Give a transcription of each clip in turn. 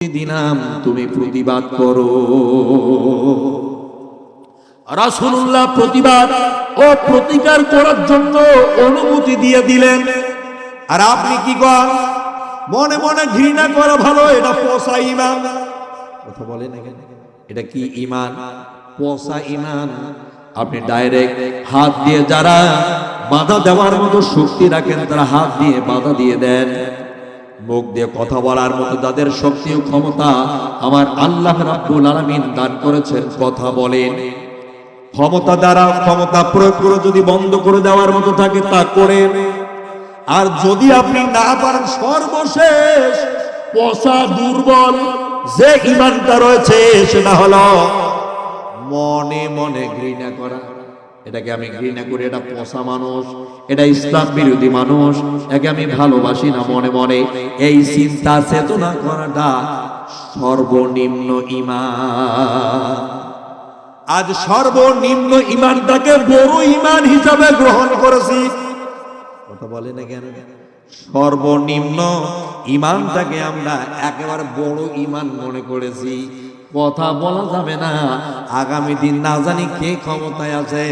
দিলাম তুমি প্রতিবাদ করো। রাসূলুল্লাহ প্রতিবাদ ও প্রতিকার করার জন্য অনুমতি দিয়ে দিলেন। আর আপনি কি করেন? মনে মনে ঘৃণা করা ভালো, এটা পোষা ঈমান। কথা বলেন না কেন? এটা কি ঈমান? পোষা ঈমান। আপনি ডাইরেক্ট হাত দিয়ে যারা বাধা দেওয়ার মতো শক্তি রাখেন তারা হাত দিয়ে বাধা দিয়ে দেন। মুখ দিয়ে কথা বলার মতো যাদের শক্তি ও ক্ষমতা আমার আল্লাহ রাব্বুল আলামিন দান করেছেন, কথা বলেন। ক্ষমতা দ্বারা ক্ষমতা প্রয়োগ করে যদি বন্ধ করে দেওয়ার মতো থাকে তা করেন। আর যদি আপনি না পারেন, সর্বশেষ পচা দুর্বল যে ঈমানটা রয়েছে সেটা হলো মনে মনে ঘৃণা করা। এটাকে আমি ঘৃণা করি, এটা পচা মানুষ, এটা ইসলাম বিরোধী মানুষ, একে আমি ভালোবাসি না মনে মনে, এই চিন্তা চেতনা করাটা সর্বনিম্ন ঈমান। আজ সর্বনিম্ন ঈমানটাকে বড় ঈমান হিসাবে গ্রহণ করেছি। কথা বলে না কেন? সর্বনিম্ন ঈমানটাকে আমরা একেবারে বড় ঈমান মনে করেছি। কথা বলা যাবে না, আগামী দিন না জানি কে ক্ষমতায় আছে,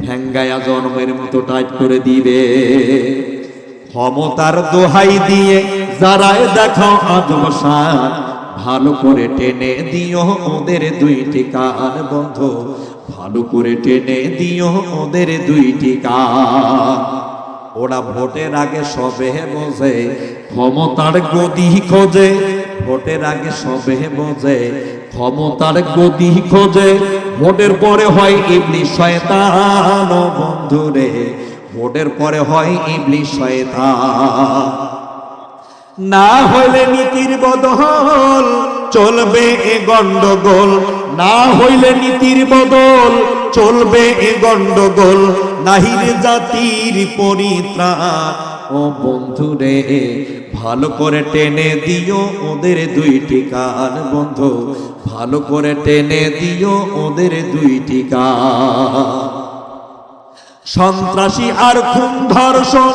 ঠ্যাঙ্গায়া জন্মের মতো টাইট করে দিবে। ক্ষমতার দোহাই দিয়ে যারাই দেখো আজব সার, ভালো করে টেনে দিও ওদের দুইটি কান বন্ধ, ভালো করে টেনে দিও ওদের দুইটি কান। ওরা ভোটের আগে সবে বোঝে ক্ষমতার গদি খোঁজে, ভোটের আগে সবে বোঝে ক্ষমতার গদি খোঁজে, ভোটের পরে হয় ইবলিস শয়তান বন্ধুরে, ভোটের পরে হয় ইবলিস শয়তান। না হইলে নীতির বদল চলবে এ গন্ডগোল, না হইলে নীতির বদল চলবে এ গন্ডগোল, নাহিরে জাতির পরিত্রাণ। ও বন্ধুরে ভালো করে টেনে দিও ওদের দুইটি কান বন্ধু, ভালো করে টেনে দিও ওদের দুইটি কান। সন্ত্রাসী আর খুন ধর্ষণ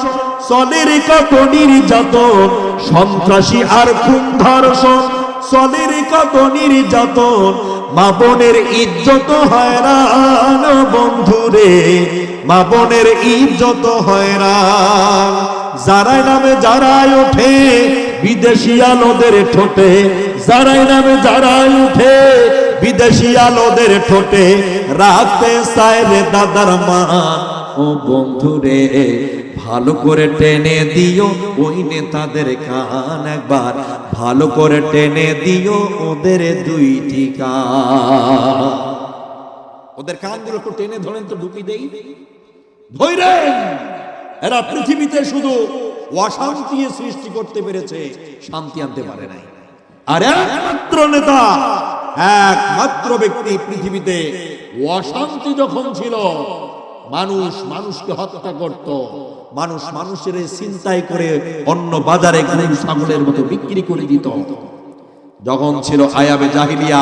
চলের কত নির্যাতন, সন্ত্রাসী আর খুন ধর্ষণ চলের কত নির্যাতন, মা বোনের ইজ্জত হয়রান বন্ধুরে, মা বোনের ইজ্জত হয়রান। যারাই নামে যারাই ওঠে বিদেশি আলোদের ঠোঁটে, যারাই নামে যারাই উঠে বিদেশি আলোদের ঠোঁটে, রাখতে চায় রে দাদার মান। ও বন্ধুরে ভালো করে টেনে দিও ওই নেতাদের কান, একবার ভালো করে টেনে দিও ওদের দুইটি কান। ওদের কানগুলো একটু টেনে ধরেন তো, ঢুকি দেই ধৈরেন। এরা পৃথিবীতে শুধু অশান্তি সৃষ্টি করতে পেরেছে, শান্তি আনতে পারে নাই। আর একমাত্র নেতা, একমাত্র ব্যক্তি পৃথিবীতে অশান্তি যখন ছিল, মানুষ মানুষকে হত্যা করত, মানুষ মানুষের চিন্তাই করে অন্য বাজারে গরু ছাগলের মতো বিক্রি করে দিত, যখন ছিল আয়াবে জাহিলিয়া,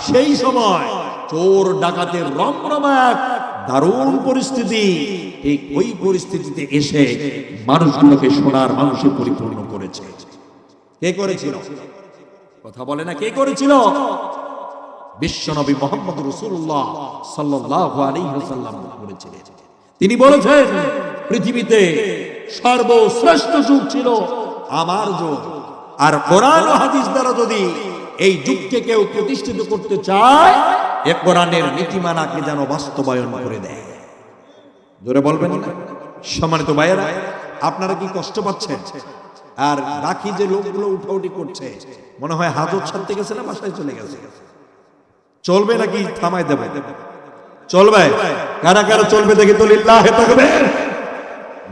সেই সময় চোর ডাকাতের রমরমা এক দারুণ পরিস্থিতি। ঠিক ওই পরিস্থিতিতে এসে মানুষগুলোকে সোনার মানুষে পরিপূর্ণ করেছে। কে করেছিল? কথা বলে না, কে করেছিল? বিশ্বনবী মুহাম্মদ রাসূলুল্লাহ সাল্লাল্লাহু আলাইহি ওয়াসাল্লাম করেছিলেন। তিনি বলেছেন পৃথিবীতে সর্বশ্রেষ্ঠ যুগ ছিল আমার যুগ। আর কোরআন ও হাদিস দ্বারা যদি এই যুগকে কেউ প্রতিষ্ঠিত করতে চায়, এ কোরআনের নীতিমালাকে যেন বাস্তবায়ন করে দেয়। জোরে বলবেন না? সম্মানিত ভাইয়েরা, আপনারা কি কষ্ট পাচ্ছেন? আর বাকি যে লোকগুলো উঠাউঠি করছে, মনে হয় হাজত ছাড়তে গেছে না বাসায় চলে গেছে। চলবে নাকি থামাই দেবে? চলবে? কারা কারা চলবে দেখি তো লিল্লাহি তাকবীর।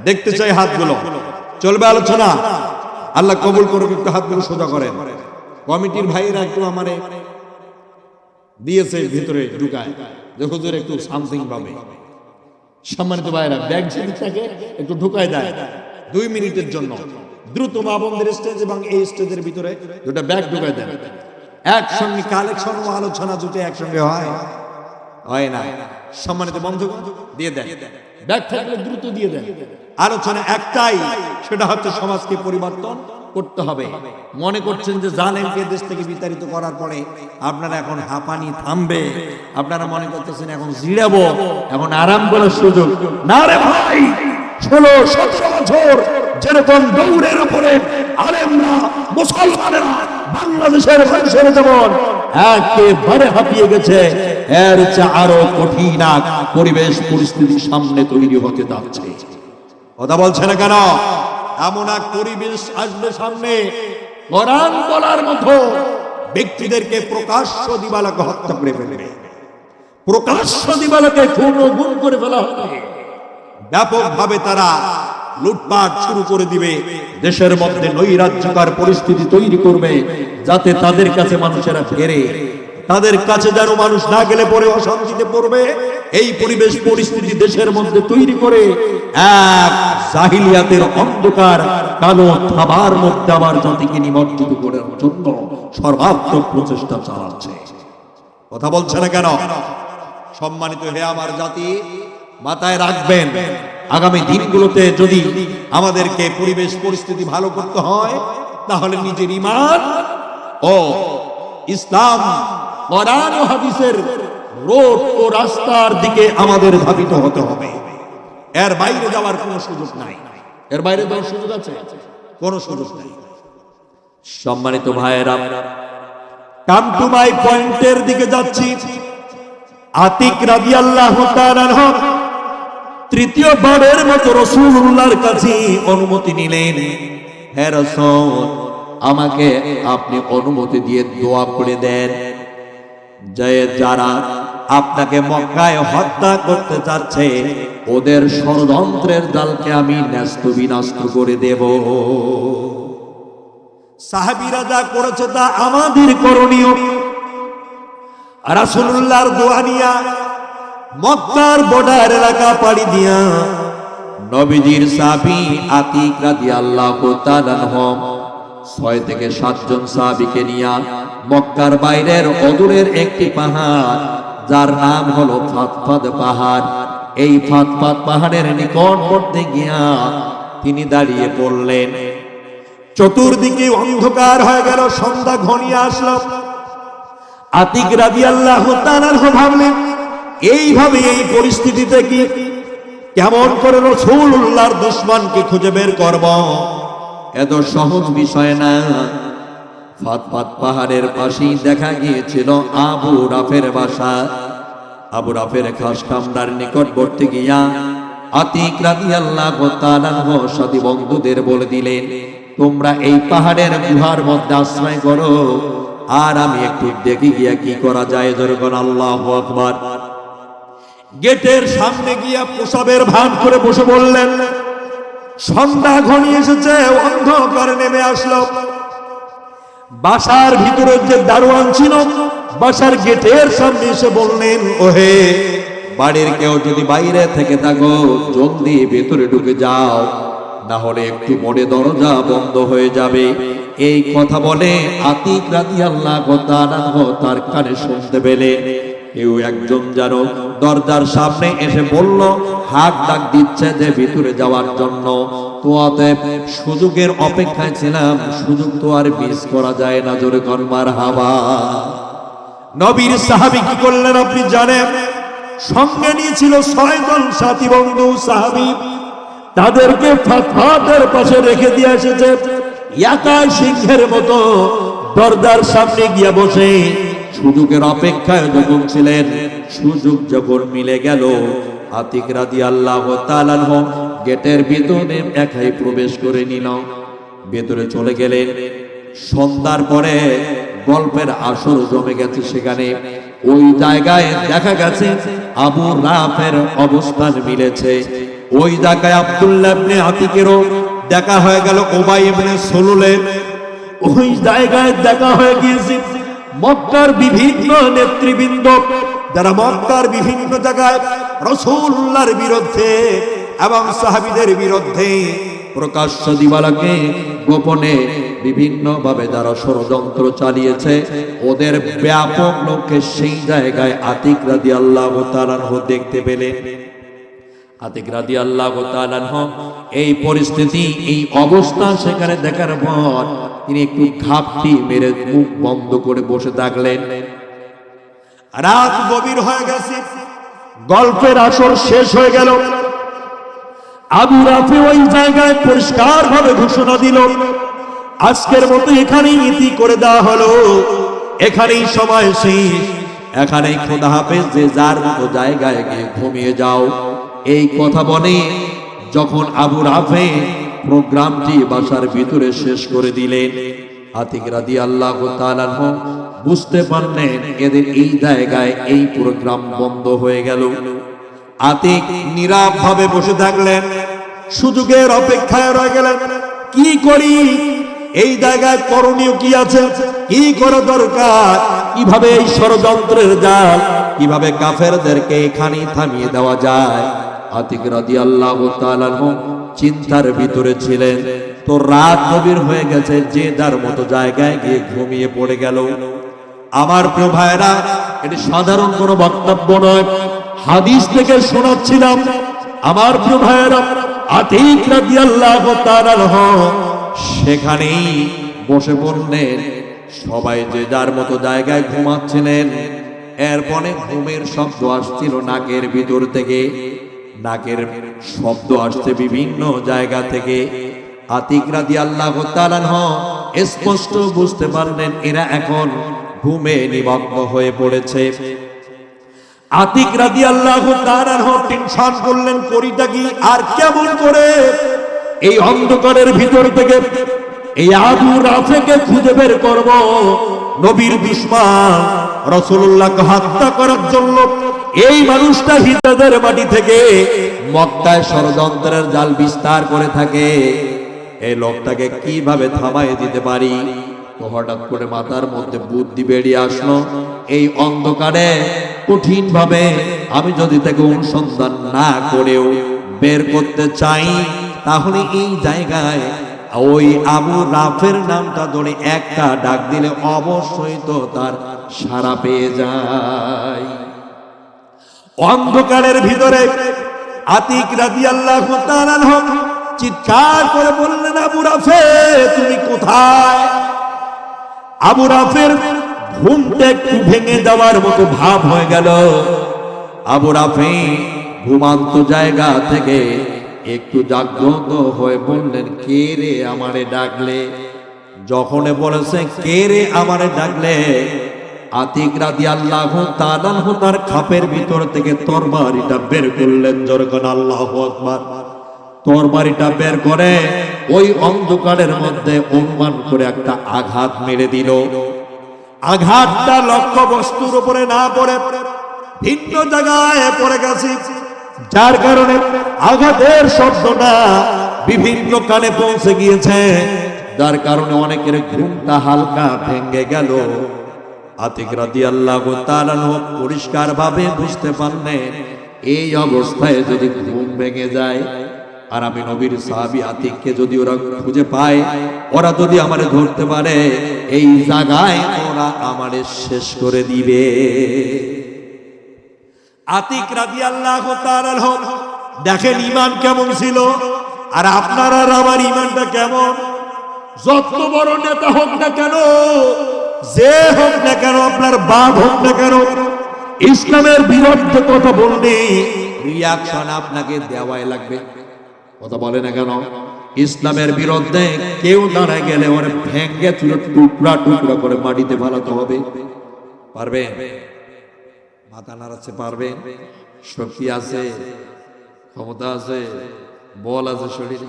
দেখতে চাই হাতগুলো। চলবে আলোচনা? আল্লাহ কবুল করুক। একটু হাতগুলো সোজা করেন। কমিটির ভাইয়েরা একটু আমারে দিয়েছে ভিতরে ঢুকায়, যে হুজুর একটু সামথিং পাবে। সম্মানিত ভাইয়েরা, ব্যাগ ছেলেটাকে একটু ঢুকায় দেয় 2 মিনিটের জন্য। দ্রুত মা বোনদের স্টেজ এবং এই স্টেজের ভিতরে দুটো ব্যাগ ঢুকায় দেন। একসঙ্গে কালেকশন ও আলোচনা জুটে একসঙ্গে হয় না। সম্মানিত বন্ধুগণ, দিয়ে দেন ব্যাগ থাকলে দ্রুত দিয়ে দেন। আলোচনা একটাই, সেটা হচ্ছে সমাজকে পরিবর্তন করতে হবে। মনে করছেন যে জালেমকে দেশ থেকে বিতাড়িত করার পরে আপনারা এখন হাঁপানি থামবে, আপনারা মনে করতেছেন এখন জিরাবো, এখন আরাম করার সুযোগ না রে ভাই, 16-17 বছর যেরকম দৌড়ের উপরে আলেমরা মুসলমানেরা বাংলাদেশের মানুষের যেমন একেবারে হাঁপিয়ে গেছে, এর চেয়ে আরো কঠিন এক পরিবেশ পরিস্থিতি সামনে তৈরি হতে যাচ্ছে। কথা বলছে না কেন? এমন এক পরিবেশ আসবে সামনে, কোরআন বলার মতো ব্যক্তিদেরকে প্রকাশ্য দিবালোকে হত্যা করে ফেলবে, প্রকাশ্য দিবালোকে খুন ও গুম করে ফেলা হবে, ব্যাপকভাবে তারা লুটপাট শুরু করে দিবে, দেশের মধ্যে নৈরাজ্যকর পরিস্থিতি তৈরি করবে, যাতে তাদের কাছে মানুষেরা ফেরে, তাদের কাছে যেন মানুষ না গেলে পরে অশান্তিতে পড়বে। এই পরিবেশ পরিস্থিতি দেশের মধ্যে তৈরি করে এক জাহিলিয়াতের অন্ধকার কালো থাবার মধ্যে আবার জাতিকে নিমজ্জিত করার জন্য সর্বাত্মক প্রচেষ্টা চালাচ্ছে। কথা বলছে না কেন? সম্মানিত হে আমার জাতি, মাথায় রাখবেন, আগামী দিনগুলোতে যদি আমাদেরকে পরিবেশ পরিস্থিতি ভালো করতে হয়, তাহলে নিজের ঈমান ও ইসলাম, কোরআন ও হাদিসের রোড ও রাস্তার দিকে আমাদের ধাবিত হতে হবে। এর বাইরে যাওয়ার কোনো সুযোগ নাই। এর বাইরে যাওয়ার সুযোগ আছে? কোনো সুযোগ নাই। সম্মানিত ভাইয়েরা, কাম টু মাই পয়েন্টের দিকে যাচ্ছি। আতিক রাদিয়াল্লাহু তাআলা আনহু তৃতীয়বারের মতো রাসূলুল্লাহর কাছে অনুমতি নিলেন। হে রাসূল, আমাকে আপনি অনুমতি দিয়ে দোয়া করে দেন যে যারা আপনাকে মক্কায় হত্যা করতে চাচ্ছে, ওদের ষড়যন্ত্রের জালকে আমি ন্যস্ত বিনষ্ট করে দেব। সাহাবীরা যা করেছে তা আমাদের করণীয়। রাসূলুল্লাহর দোয়া নিয়া মক্কার বর্ডার এলাকা পাড়ি দিয়া নবীজির সাহাবী আতিক রাদিয়াল্লাহু তাআলা আনহু 6 থেকে 7 জন সাহাবীকে নিয়া মক্কার বাইরের অদূরের একটি পাহাড়, যার নাম হলো ফাতফাত পাহাড়, এই ফাতফাত পাহাড়ের নিকটবর্তী গিয়া তিনি দাঁড়িয়ে পড়লেন। চতুর্দিকে অন্ধকার হয়ে গেল, সন্ধ্যা ঘনিয়ে আসলো। আতিক রাদিয়াল্লাহু তাআলা ভাবলেন, এইভাবে এই পরিস্থিতিতে কি কেমন করে রাসূলুল্লাহর দুশমনকে খুঁজে বের করব? এত সহজ বিষয় না। ফাতফাত পাহাড়ের পাশেই দেখা গিয়েছিল আবু রাফের বাসা। আবু রাফের খাস কামরার নিকটবর্তী গিয়া আতিক রাদিয়াল্লাহু তাআলা সাথী বন্ধুদের বলে দিলেন, তোমরা এই পাহাড়ের গুহার মধ্যে আশ্রয় করো, আর আমি একটু দেখি গিয়া কি করা যায়। যখন আল্লাহু আকবার। গেটের সামনে গিয়া প্রসাবের ভান করে বসে বললেন। সন্ধ্যা ঘনিয়ে এসেছে, অন্ধকার নেমে আসলো। বাসার ভিতরে যে দারোয়ান ছিল, বাসার গেটের সামনে এসে বললেন, ওহে বাড়ির কেউ যদি বাইরে থেকে থাকো, জলদি ভেতরে ঢুকে যাও, না হলে একটু পরে দরজা বন্ধ হয়ে যাবে। এই কথা বলে আতিক রাদিয়াল্লাহু তাআলা তার কানে শুনতে পেলেন কেউ একজন যেন দরজার সামনে এসে বলল, হাত ডাক দিচ্ছে যে ভিতরে যাওয়ার জন্য। তো অতএব সুযোগের অপেক্ষায় ছিলাম, সুযোগ তো আর মিস করা যায় না। জোরে কর মারহাবা। নবীর সাহাবী কি করলেন আপনি জানেন? সঙ্গে নিয়েছিল 6 জন সাথী বন্ধু সাহাবী, তাদেরকে ফাতফাতের পাশে রেখে দিয়ে এসেছে। একাই সিংহের মতো দরজার সামনে গিয়ে বসে সুযোগের অপেক্ষায় যখন ছিলেন, সুযোগ যখন মিলে গেল, আতিক রাদিয়াল্লাহু তাআলা গেটের ভিতরে একাই প্রবেশ করে নিল। ভেতরে চলে গেলেন। সন্ধ্যার পরে গল্পের আসর জমে গেছে সেখানে। ওই জায়গায় দেখা গেছে আবু রাফের অবস্থান মিলেছে। ওই জায়গায় আব্দুল্লাহ ইবনে আতিকেরও দেখা হয়ে গেল, উবাই ইবনে সুলুলের ওই জায়গায় দেখা হয়ে গিয়েছে। মক্কার বিভিন্ন নেতৃবৃন্দ যারা মক্কার বিভিন্ন জায়গায় রাসূলুল্লাহর বিরুদ্ধে এবং সাহাবীদের বিরুদ্ধে প্রকাশ্য দিবালোকে গোপনে বিভিন্ন ভাবে যারা ষড়যন্ত্র চালিয়েছে, ওদের ব্যাপক লোককে সেই জায়গায় আতিক রাদিয়াল্লাহু তাআলা দেখতে পেলেন। আতিক রাদিয়াল্লাহু তাআলা আনহু এই পরিস্থিতি, এই অবস্থা সেখানে দেখার পর তিনি একটু ঘাপটি মেরে মুখ বন্ধ করে বসে থাকলেন। রাত গভীর হয়ে গেছে, গল্পের আসর শেষ হয়ে গেল। আবু রাফি ওই জায়গায় পরিষ্কার ভাবে ঘোষণা দিল, আজকের মতো এখানেই ইতি করে দেওয়া হলো, এখানেই সময় শেষ, এখানেই খোদা হাফেজ, যে যার মতো জায়গায় গিয়ে ঘুমিয়ে যাও। এই কথা বলে যখন আবু রাফি প্রোগ্রামটি বাসার ভিতরে শেষ করে দিলেন, আতিক রাদিয়াল্লাহু তাআলা আনহু বুঝতে পারলেন এদের এই জায়গায় এই প্রোগ্রাম বন্ধ হয়ে গেল। আতিক নীরব ভাবে বসে থাকলেন, সুযোগের অপেক্ষায় রয়ে গেলেন। কি করি, এই জায়গায় করণীয় কি আছে, কি করা দরকার, কিভাবে এই ষড়যন্ত্রের জাল, কিভাবে কাফেরদেরকে এখানেই থামিয়ে দেওয়া যায়। আতিক রাদিয়াল্লাহু তাআলা আনহু চিন্তার ভিতরে ছিলেন। তো রাত গভীর হয়ে গেছে, যে যার মতো জায়গায় গিয়ে ঘুমিয়ে পড়ে গেল। আমার প্রিয় ভাইরা, এটি সাধারণ কোনো বক্তব্য নয়, হাদিস থেকে শোনাচ্ছিলাম। আমার প্রিয় ভাইরা, আতিক রাদিয়াল্লাহু তাআলা আনহু সেখানেই বসে পড়লেন। সবাই যে যার মতো জায়গায় ঘুমাচ্ছিলেন। এরপরে ঘুমের শব্দ আসছিল নাকের ভিতর থেকে, নাকের শব্দ আসছে বিভিন্ন জায়গা থেকে। আতিক রাদিয়াল্লাহু তাআলা আনহু স্পষ্ট বুঝতে পারলেন এরা এখন ঘুমে নিমগ্ন হয়ে পড়েছে। আতিক রাদিয়াল্লাহু তাআলা আনহু টেনশন করলেন, করিটা কি, আর কেমন করে এই অন্ধকারের ভিতর থেকে এই আবু রাফিকে খুঁজে বের করব। নবীর দুশমন রাসূলুল্লাহকে হত্যা করার জন্য এই মানুষটা হিজরতের মাটি থেকে মক্কায় ষড়যন্ত্রের জাল বিস্তার করে থাকে। এই লোকটাকে কিভাবে থামায় দিতে পারি? তো হঠাৎ করে মাথার মধ্যে বুদ্ধি বেরিয়ে আসলো, এই অন্ধকারে কঠিন ভাবে আমি যদি তাকে অনুসন্ধান না করেও বের করতে চাই, তাহলে এই জায়গায় ওই আবু রাফের নামটা ধরে একটা ডাক দিলে অবশ্যই তো তার সাড়া পেয়ে যায়। অন্ধকারের ভিতরে আতিক রাদিয়াল্লাহু তাআলা আনহু চিৎকার করে বললেন, আবু রাফে তুমি কোথায়? আবু রাফের ঘুমটা একটু ভেঙে যাওয়ার মতো ভাব হয়ে গেল। আবু রাফি ঘুমান্ত জায়গা থেকে একটু জাগ্রত হয়ে বললেন, কে রে আমারে ডাকলে? যখন বলেছে কে রে আমারে ডাকলে, আতিক রাদিয়াল্লাহু তাআলা আনহু তার খাপের ভিতর থেকে তরবারিটা বের করলেন। জোরকন আল্লাহু আকবার। তরবারিটা বের করে ওই অন্ধকারের মধ্যে অনুমান করে একটা আঘাত মেরে দিল। আঘাতটা লক্ষ্য বস্তুর উপরে না পড়ে ভিন্ন জায়গায় পড়ে গেছে, যার কারণে আঘাতের শব্দটা বিভিন্ন কানে পৌঁছে গিয়েছে, যার কারণে অনেকের ঘুমটা হালকা ভেঙে গেল। আতিক রাদিয়াল্লাহু তাআলা আনহু পরিষ্কার ভাবে বুঝতে পারলেন এই অবস্থায় যদি ঘুম ভেঙে যায় আর আমি নবীর সাহাবী আতিককে যদি ওরা খুঁজে পায়, ওরা যদি আমারে ধরতে পারে, এই জায়গায় ওরা আমারে শেষ করে দিবে। আতিক রাদিয়াল্লাহু তাআলা আনহু দেখেন ঈমান কেমন ছিল, আর আপনার আর আমার ঈমানটা কেমন। যত বড় নেতা হোক না কেন, যে হোক না কেন, আপনার বাপ হোক না কেন, ইসলামের বিরুদ্ধে কথা বললে রিয়াকশন আপনাকে দেওয়াই লাগবে। কথা বলে না কেন? ইসলামের বিরুদ্ধে কেউ দাঁড়ায় গেলে ওর ভেঙ্গে চুরে টুকরা টুকরা করে মাটিতে ফেলাতে হবে। পারবেন? মাথা নাড়াচ্ছে পারবেন? শক্তি আছে, ক্ষমতা আছে, বল আছে শরীরে।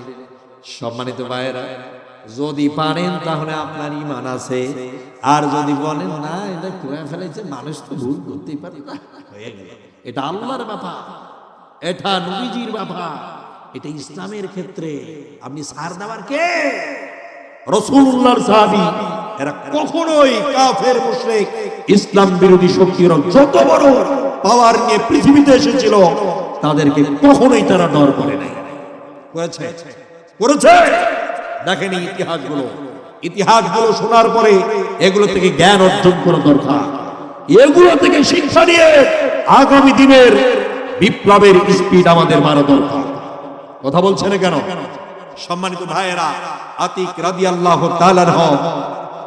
সম্মানিত ভাইয়েরা, যদি পারেন তাহলে আপনার ঈমান আছে, আর যদি বলেন না এটা করে ফেলেছে, মানুষ তো ভুল করতেই পারে না, হয়ে গেল। এটা আল্লাহর ব্যাপার, এটা নবীজির ব্যাপার, এটা ইসলামের ক্ষেত্রে আপনি ছাড় দেওয়ার কে? রাসূলুল্লাহর সাহাবী এরা কখনোই কাফের মুশরিক ইসলাম বিরোধী শক্তির যত বড় পাওয়ার নিয়ে পৃথিবীতে এসেছিল, তাদেরকে কখনোই তারা ডর করে নাই। করেছে করেছে। দেখেন ইতিহাসগুলো শোনার পরে এগুলো থেকে জ্ঞান অর্জন করা দরকার। এগুলো থেকে শিক্ষা নিয়ে আগামী দিনের বিপ্লবের স্পিড আমাদের মারা দরকার। কথা বলছেন না কেন? সম্মানিত ভাইয়েরা, আতিক রাদিয়াল্লাহু তাআলা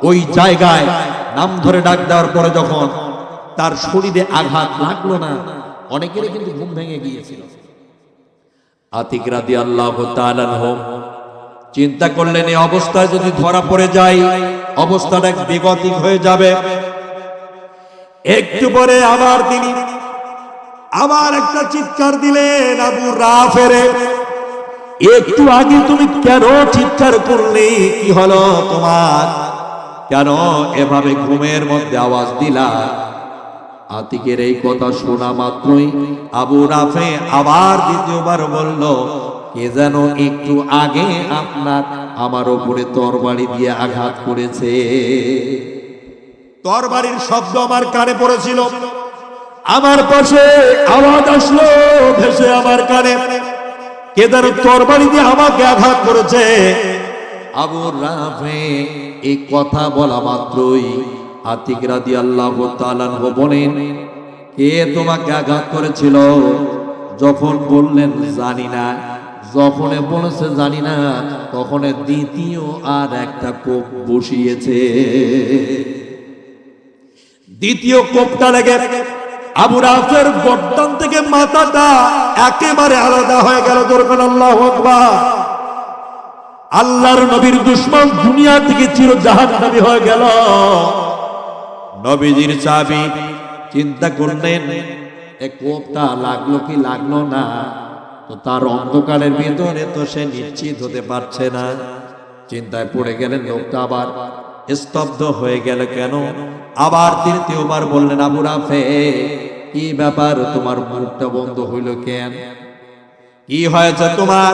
ওই জায়গায় নাম ধরে ডাক দেওয়ার পরে যখন তার শরীরে আঘাত লাগলো না, অনেকেরই কিন্তু ঘুম ভেঙে গিয়েছিল। আতিক রাদিয়াল্লাহু তাআলা চিন্তা করলেন এই অবস্থায় যদি ধরা পড়ে যায় অবস্থাটা বেগতিক হয়ে যাবে। একটু পরে আবার তিনি আবার একটা চিৎকার দিলেন, আবু রাফের, একটু আগে তুমি কেন চিৎকার করলে? কি হলো তোমার? কেন এভাবে ঘুমের মধ্যে আওয়াজ দিলা? আতিকের এই কথা শোনা মাত্রই আবু রাফে আবার দ্বিতীয়বার বলল, কে যেন একটু আগে আমার উপরে তরবারি দিয়ে আঘাত করেছে। তরবারির শব্দ আমার কানে পড়েছিল, আমার পাশে আওয়াজ আসলো ভেসে আমার কানে, কে যেন তরবারি দিয়ে আমাকে আঘাত করেছে। আবু রাফে এই কথা বলা মাত্রই আতিক রাদিয়াল্লাহু তাআলা বলেন, কে তোমাকে আঘাত করেছিল? যখন বললেন জানি না, যখন বলেছে জানি না, তখন দ্বিতীয় আর একটা কোপ বসিয়েছে। দ্বিতীয় কোপটা লেগে আবু রাফের গর্দান থেকে মাথাটা একেবারে আলাদা হয়ে গেল। দরকার আল্লাহু আকবার। আল্লাহর নবীর দুশমন দুনিয়া থেকে চির জাহান্নামী হয়ে গেল। নবীজির চাবি চিন্তা করলেন এ কোপটা লাগলো কি লাগলো না, তো তার অন্ধকারের ভিতরে তো সে নিশ্চিত হতে পারছে না। চিন্তায় পড়ে গেলেন, লোকটা আবার স্তব্ধ হয়ে গেল কেন? আবার তৃতীয়বার বললেন, আবু রাফে কি ব্যাপার, তোমার মুখটা বন্ধ হইল কেন? কি হয়েছে তোমার?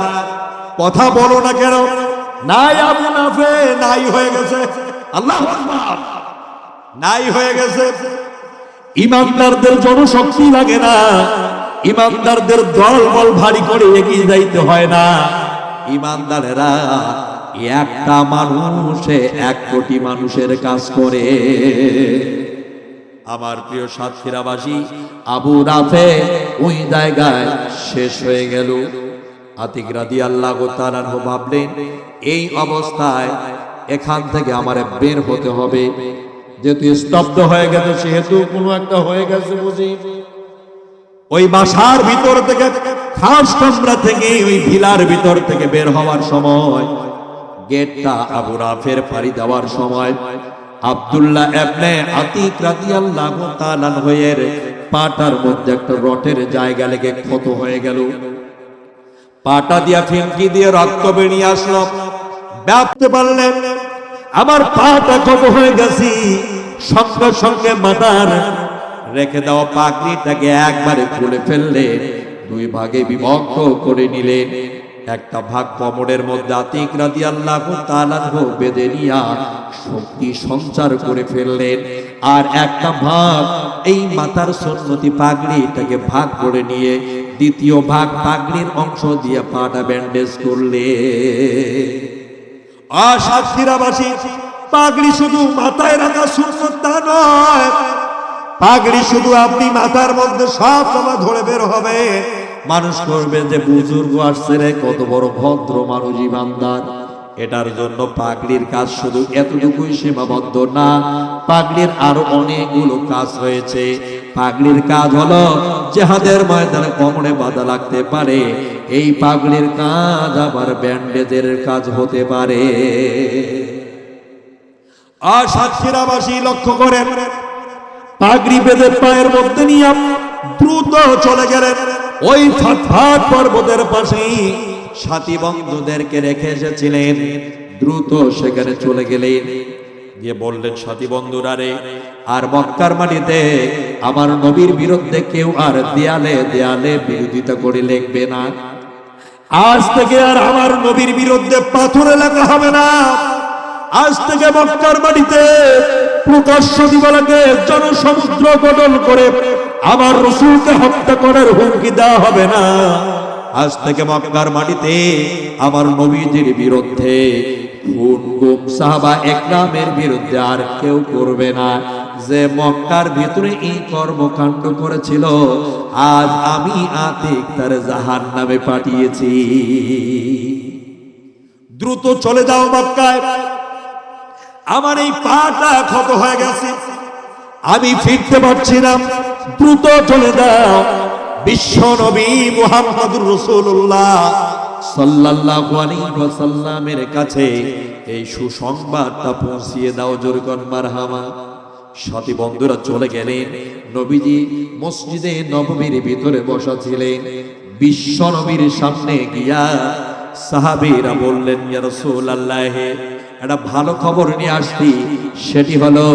কথা বলো না কেন? নাই আবু রাফে, নাই হয়ে গেছে। আল্লাহু আকবার। নাই হয়ে গেছে। ইমানদারদের জনশক্তি লাগে না, ইমানদারদের দল বল ভারী করে এগিয়ে যাইতে হয় না। ইমানদারেরা একটা মানুষে 1 কোটি মানুষের কাজ করে। আমার প্রিয় সাতক্ষীরাবাসী, আবু রাফে ওই জায়গায় শেষ হয়ে গেল। আতিক রাদিয়াল্লাহু তাআলা ভাবলেন এই অবস্থায় এখান থেকে আমারে বের হতে হবে, যেহেতু স্তব্ধ হয়ে গেছে সেহেতু কোনো একটা হয়ে গেছে বুঝি। ওই বাসার ভিতর থেকে, খাস কামরা থেকে, ওই ভিলার ভিতর থেকে বের হওয়ার সময়, গেটটা আবু রাফের পাড়ি দেওয়ার সময় আব্দুল্লাহ ইবনে আতিক রাদিয়াল্লাহু তাআলা এর পাটার মধ্যে একটা রটের জায়গা লেগে ক্ষত হয়ে গেল। পাটা দিয়া ফিনকি দিয়ে রক্ত বেরিয়ে আসলো। ভাবতে পারলেন আমার পাটা ক্ষত হয়ে গেছে। সঙ্গে সঙ্গে মাথার রেখে দেওয়া পাগড়িটাকে একবারে খুলে ফেললে, 2 ভাগে বিভক্ত করে নিলেন। একটা ভাগ কোমরের মধ্যে আতিক রাদিয়াল্লাহু তাআলা বেঁধে নিয়া শক্তি সঞ্চার করে ফেললেন, আর একটা ভাগ এই মাথার সুন্নতি পাগড়িটাকে ভাগ করে নিয়ে দ্বিতীয় ভাগ পাগড়ির অংশ দিয়ে পাটা ব্যান্ডেজ করলে। সাতক্ষীরাবাসী, পাগড়ি শুধু মাথায় রাখা সুন্নত তা নয়, পাগড়ি শুধু আপনি মাথার মধ্যে সব সময় ধরে বের হবে, মানুষ করবে যে বুজুর্গ আসছে রে, কত বড় ভদ্র মানুষ ইমানদার। এটার জন্য পাগড়ির কাজ শুধু এতটুকুই সীমাবদ্ধ না, পাগড়ির আরো অনেকগুলো কাজ রয়েছে। পাগড়ির কাজ হলো জিহাদের ময়দানে কোমরে বাঁধা লাগতে পারে, এই পাগড়ির কাজ আবার ব্যান্ডেজের কাজ হতে পারে। আর সাতক্ষীরাবাসী লক্ষ্য করেন, পাগড়ি বেঁধে পায়ের মধ্যে নিয়ে দ্রুত চলে গেলেন ওই ফাটফাট পর্বতের পাশেই সাথী বন্ধুদেরকে রেখে এসেছিলেন। দ্রুত সেখানে চলে গেলেন, গিয়ে বললেন, সাথী বন্ধুরা রে, আর মক্কার মাটিতে আমার নবীর বিরুদ্ধে কেউ আর দেয়ালে দেয়ালে বিরোধিতা করে লিখবে না। আজ থেকে আর আমার নবীর বিরুদ্ধে পাথরে লেখা হবে না। আজ থেকে মক্কার মাটিতে প্রকাশ্য দিবালাকে জনসমুদ্র গঠন করে আমার রাসূলকে হত্যা করার হুমকি দেওয়া হবে না। আজ থেকে মক্কার মাটিতে আমার নবীজির বিরুদ্ধে খুন গুম সাহাবা একরামের বিরুদ্ধে আর কেউ করবে না। যে মক্কার ভিতরে এই কর্মকাণ্ড করেছিল, আজ আমি আতিক তার জাহান্নামে পাঠিয়েছি। দ্রুত চলে যাও মক্কায়, আমার এই পাটা ক্ষত হয়ে গেছে, আমি ফিরতে পারছি না, দ্রুত চলে যাও। বিশ্ব নবী মুহাম্মদুর রাসূলুল্লাহ সাল্লাল্লাহু আলাইহি ওয়াসাল্লামের কাছে এই সুসংবাদটা পৌঁছিয়ে দাও। জোরে কোন মারহামা। সাথী বন্ধুরা চলে গেলেন। নবীজি মসজিদে নববীর ভিতরে বসা ছিলেন। বিশ্ব নবীর সামনে গিয়া সাহাবীরা বললেন, ইয়া রাসূলুল্লাহ, একটা ভালো খবর নিয়ে আসছি। সেটি হলো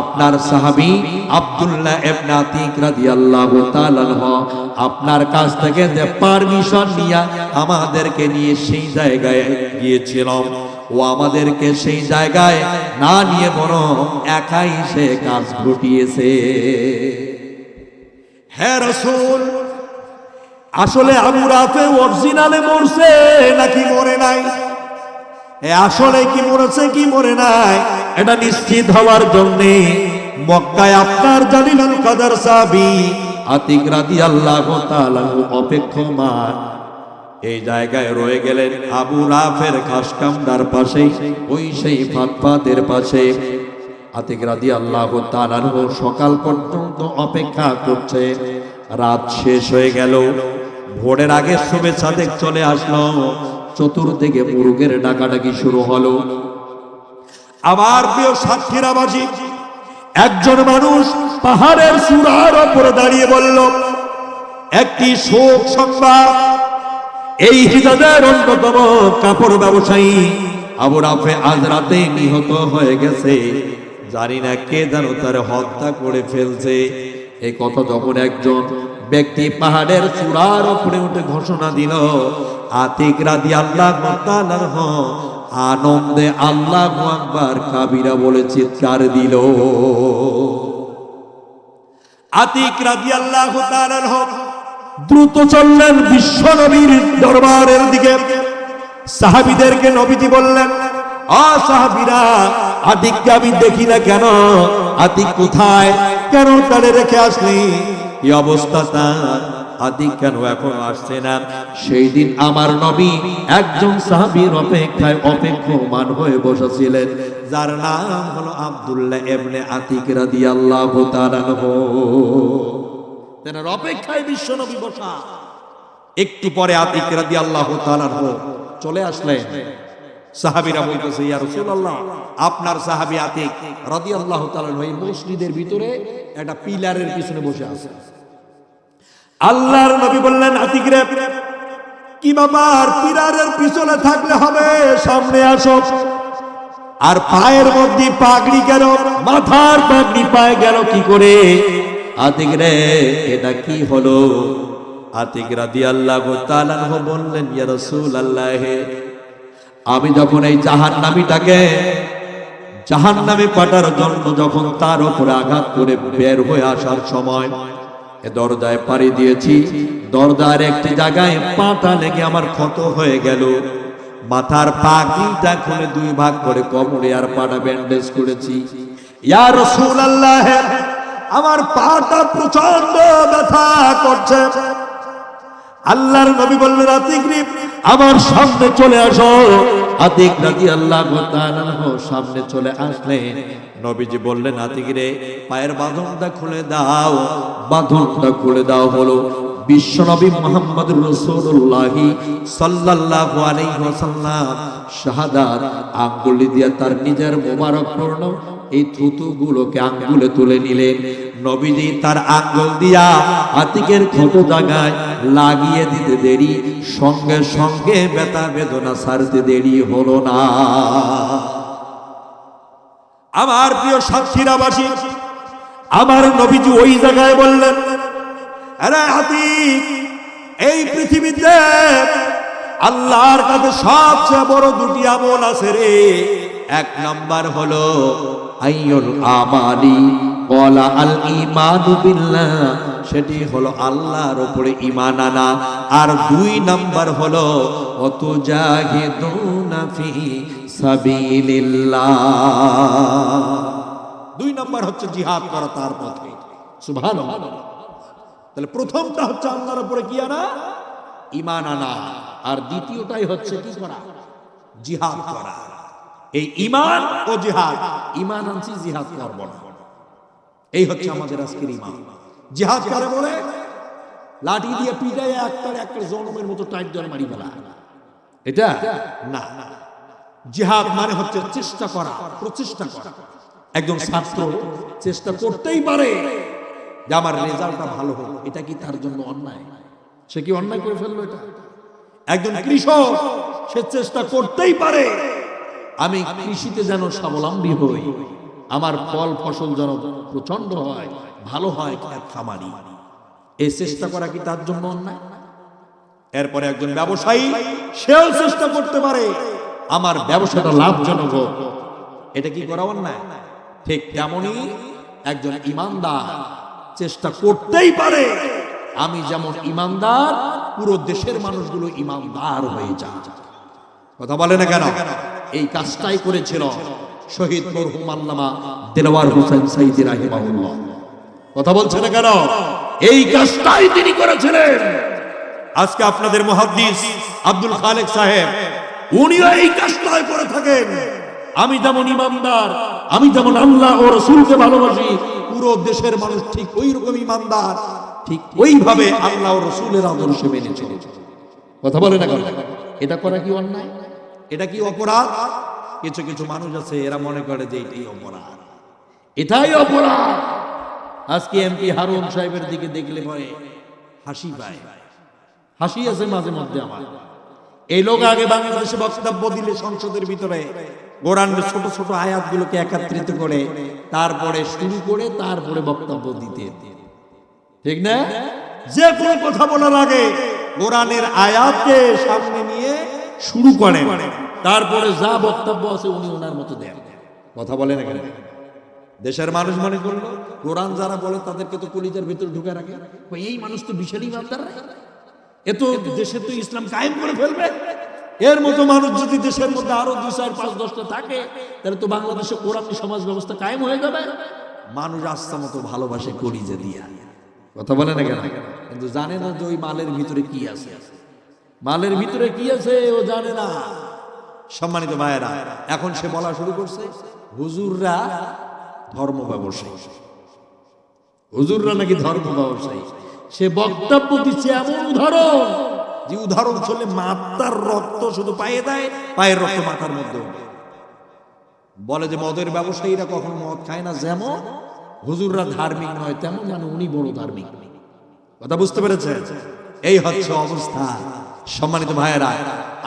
আপনার সাহাবী আব্দুল্লাহ ইবনে আতিক রাদিয়াল্লাহু তাআলা আনহু আপনার কাছ থেকে যে পারমিশন নিয়ে আমাদেরকে নিয়ে সেই জায়গায় গিয়েছিলাম, ও আমাদেরকে সেই জায়গায় না নিয়ে বরং একাই সে কাজ ঘটিয়েছে। হে রাসূল, আসলে আবু রাফে অরিজিনালে মরছে নাকি মরে নাই? আসলে কি মরেছে কি মরে নাই এটা নিশ্চিত হওয়ার জন্য মক্কায় আপনার জালিলুল কদর সাহাবী আতিক রাদিয়াল্লাহু তাআলা অপেক্ষমান এই জায়গায় রয়ে গেলেন। আবু রাফের খাসকামদার পাশে, ওই সেই ফাতফাতের পাশে আতিক রাদিয়াল্লাহু তাআলা সকাল পর্যন্ত অপেক্ষা করছে। রাত শেষ হয়ে গেল, ভোরের আগে শুভে সাদেক চলে আসলো। চতুর্দিকে মুরগের ডাকাডাকি শুরু হলো। আমার প্রিয় সাক্ষীরাবাসী, একজন মানুষ পাহাড়ের চূড়ার উপরে দাঁড়িয়ে বলল একটি শোক সংবাদ। এই হিজাজের অন্যতম কাপড় ব্যবসায়ী আবু রাফে আজ রাতে নিহত হয়ে গেছে। জানি না কে যেন তার হত্যা করে ফেলছে। এই কথা যখন একজন ব্যক্তি পাহাড়ের চূড়ার উপরে উঠে ঘোষণা দিল, আতিক রাদিয়াল্লাহু তাআলা আনন্দে আল্লাহু আকবার কাবীরা বলে চিৎকার দিল। আতিক রাদিয়াল্লাহু তাআলা দ্রুত চললেন বিশ্ব নবীর দরবারের দিকে। সাহাবীদেরকে নবীজি বললেন, আ সাহাবীরা, আতিককে আমি দেখি না কেন? আতিক কোথায়? কেন তারে রেখে আসলি? এই অবস্থা তার, আতিক কেন এখন আসছে না? সেই দিন আমার নবী একজন সাহাবীর অপেক্ষায় অপেক্ষমান হয়ে বসেছিলেন, যার নাম হলো আব্দুল্লাহ ইবনে আতিক রাদিয়াল্লাহু তাআলা আনহু। তেনার অপেক্ষায় বিশ্ব নবী বসা। একটু পরে আতিক রাদিয়াল্লাহু তাআলা আনহু চলে আসলেন। সাহাবীরা বলতেছে, ইয়া রাসূলুল্লাহ, আপনার সাহাবী আতিক রাদিয়াল্লাহু তাআলা আনহু এই মসজিদের ভিতরে একটা পিলারের পিছনে বসে আছে। আল্লাহর নবী বললেন, আতিক রে, কি ব্যাপার? পিলারের পিছনে থাকলে হবে, সামনে আসো। আর পায়ের মধ্যে পাগড়ি গেল, মাথার পাগড়ি পায়ে গেল কি করে? আতিক রে, এটা কি হলো? আতিক রাদিয়াল্লাহু তাআলা আনহু বললেন, ইয়া রাসূলুল্লাহ, আমি যখন এই জাহান্নামীটাকে জাহান্নামে পাঠার জন্য যখন তার উপরে আঘাত করে বের হয়ে আসার সময় এ দরজায় পাড়ি দিয়েছি, দরজার একটি জায়গায় পাটা লেগে আমার ক্ষত হয়ে গেল। মাথার পাগড়িটা খুলে দুই ভাগ করে কোমরে আর পাটা ব্যান্ডেজ করেছি। ইয়া রাসূলুল্লাহ, আমার পাটা প্রচন্ড ব্যথা করছে। আল্লাহর নবী বললেন, আতিক রে, আমার সামনে চলে আসো। আতিক রাদিয়াল্লাহু তাআলা আনহু সামনে চলে আসলেন। নবীজি বললেন, আতিক রে, পায়ের বাঁধনটা খুলে দাও। বাঁধনটা খুলে দাও হলো বিশ্বনবী মুহাম্মদুর রাসূলুল্লাহ সাল্লাল্লাহু আলাইহি ওয়াসাল্লাম শাহাদাত আঙ্গুলি দিয়ে তার নিজের মোবারক পূর্ণ এই থুতুগুলোকে আঙ্গুলে তুলে নিলেন। নবীজি তার আঙ্গুল দিয়া আতিকের ক্ষত জায়গায় লাগিয়ে দিতে দেরি, সঙ্গে সঙ্গে ব্যথা বেদনা সারতে দেরি হলো না। আমার প্রিয় সাক্ষীরাবাসী, আমার নবীজি ওই জায়গায় বললেন, আরে আতিক, এই পৃথিবীতে আল্লাহর কাছে সবচেয়ে বড় দুটি আমল আছে রে। এক নাম্বার হলো আইয়ুল আমালি ওয়ালা আল ঈমানু বিল্লাহ, সেটি হলো আল্লাহর উপরে ঈমান আনা। আর দুই নাম্বার হলো ওয়াতুজাহিদুনা ফি সাবিলিল্লাহ, 2 নাম্বার হচ্ছে জিহাদ করা তার পথে। সুবহানাল্লাহ। তাহলে প্রথমটা হচ্ছে আল্লাহর উপরে কি আনা? ঈমান আনা। আর দ্বিতীয়টাই হচ্ছে কি করা? জিহাদ করা। এই ঈমান ও জিহাদ, ঈমান আনছি জিহাদ করব না, এই হচ্ছে আমাদের আজকের ঈমান। জিহাদ কারে বলে? লাঠি দিয়ে পিটায় একটা জনমের মতো টাইট ধরে মারি ফেলা, এটা না। জিহাদ মানে হচ্ছে চেষ্টা করা, প্রচেষ্টা করা। একজন ছাত্র চেষ্টা করতেই পারে যে আমার রেজাল্টটা ভালো হোক, এটা কি তার জন্য অন্যায়? সে কি অন্যায় করে ফেললো এটা? একজন কৃষক সে চেষ্টা করতেই পারে আমি কৃষিতে যেন স্বাবলম্বী হই, আমার ফল ফসল যেন প্রচন্ড হয়, ভালো হয় খেত খামারি, এই চেষ্টা করা কি তার জন্য অন্যায়? এরপরে একজন ব্যবসায়ী সেও চেষ্টা করতে পারে আমার ব্যবসাটা লাভজনক হোক, এটা কি করা অন্যায়? ঠিক তেমনি একজন ঈমানদার চেষ্টা করতেই পারে আমি যেমন ঈমানদার পুরো দেশের মানুষগুলো ঈমানদার হয়ে যায়। কথা বলে না কেন? এই কাজটাই করেছিল শহীদ মরহুম আল্লামা দেলওয়ার হোসেন সাইদি রাহিমাহুল্লাহ। কথা বলছে না কেন? এই কাজটাই তিনি করেছিলেন। আজকে আপনাদের মুহাদ্দিস আব্দুল খালেক সাহেব উনিও এই কাজটাই করে থাকেন। আমি যেমন ঈমানদার, আমি যেমন আল্লাহ ও রাসূলকে ভালোবাসি, পুরো দেশের মানুষ ঠিক ওই রকম ঈমানদার, ঠিক ওইভাবে আল্লাহ ও রাসূলের আদর্শে মেনে চলে। কথা বলে না কেন? এটা করা কি অন্যায়? এটা কি অপরাধ? কিছু কিছু মানুষ আছে এরা মনে করে যে এটাই অপরাধ, এটাই অপরাধ। আজকে এমপি হারুন সাহেবের দিকে দেখলে পরে হাসি পায়, হাসি আছে মাঝে মধ্যে আমার। এই লোক আগে বাংলাদেশে বক্তব্য দিলে সংসদের ভিতরে কোরআনের ছোট ছোট আয়াতগুলোকে একত্রিত করে তারপরে শুরু করে তারপরে বক্তব্য দিতে, ঠিক না? যে কোনো কথা বলার আগে কোরআনের আয়াতকে সামনে নিয়ে শুরু করেন, তারপরে যা বক্তব্য আছে উনি ওনার মতো দেন। কথা বলেন না কেন? দেশের মানুষ মনে করলো কোরআন যারা বলে তাদেরকে তো কলিজার ভিতরে ঢুকে রাখে, এই মানুষ তো বিশাল ইমানদার, এ তো দেশে তো ইসলাম কায়েম করে ফেলবে। এর মতো মানুষ যদি দেশের মধ্যে আরো 2, 4, 5, 10টা থাকে তাহলে তো বাংলাদেশে কোরআনী সমাজ ব্যবস্থা কায়েম হয়ে যাবে। মানুষ আস্থা মতো ভালোবাসে কলিজা দিয়া। কথা বলে না কেন? কিন্তু জানে না যে ওই মালের ভিতরে কি আছে, মালের ভিতরে কি আছে ও জানে না। সম্মানিত ভাইয়েরা, এখন সে বলা শুরু করছে হুজুররা ধর্ম ব্যবসায়ী, হুজুররা নাকি ধর্ম ব্যবসায়ী। সে বক্তব্য দিচ্ছে এমন উদাহরণ যে উদাহরণ চলে মাথার রক্ত শুধু পায়ে দেয়, পায়ের রক্ত মাথার মধ্যে। বলে যে মদের ব্যবসায়ীরা কখনো মদ খায় না, যেমন হুজুররা ধার্মিক নয় তেমন, মানে উনি বড় ধার্মিক। কথা বুঝতে পেরেছেন? এই হচ্ছে অবস্থা। সম্মানিত ভাইয়েরা,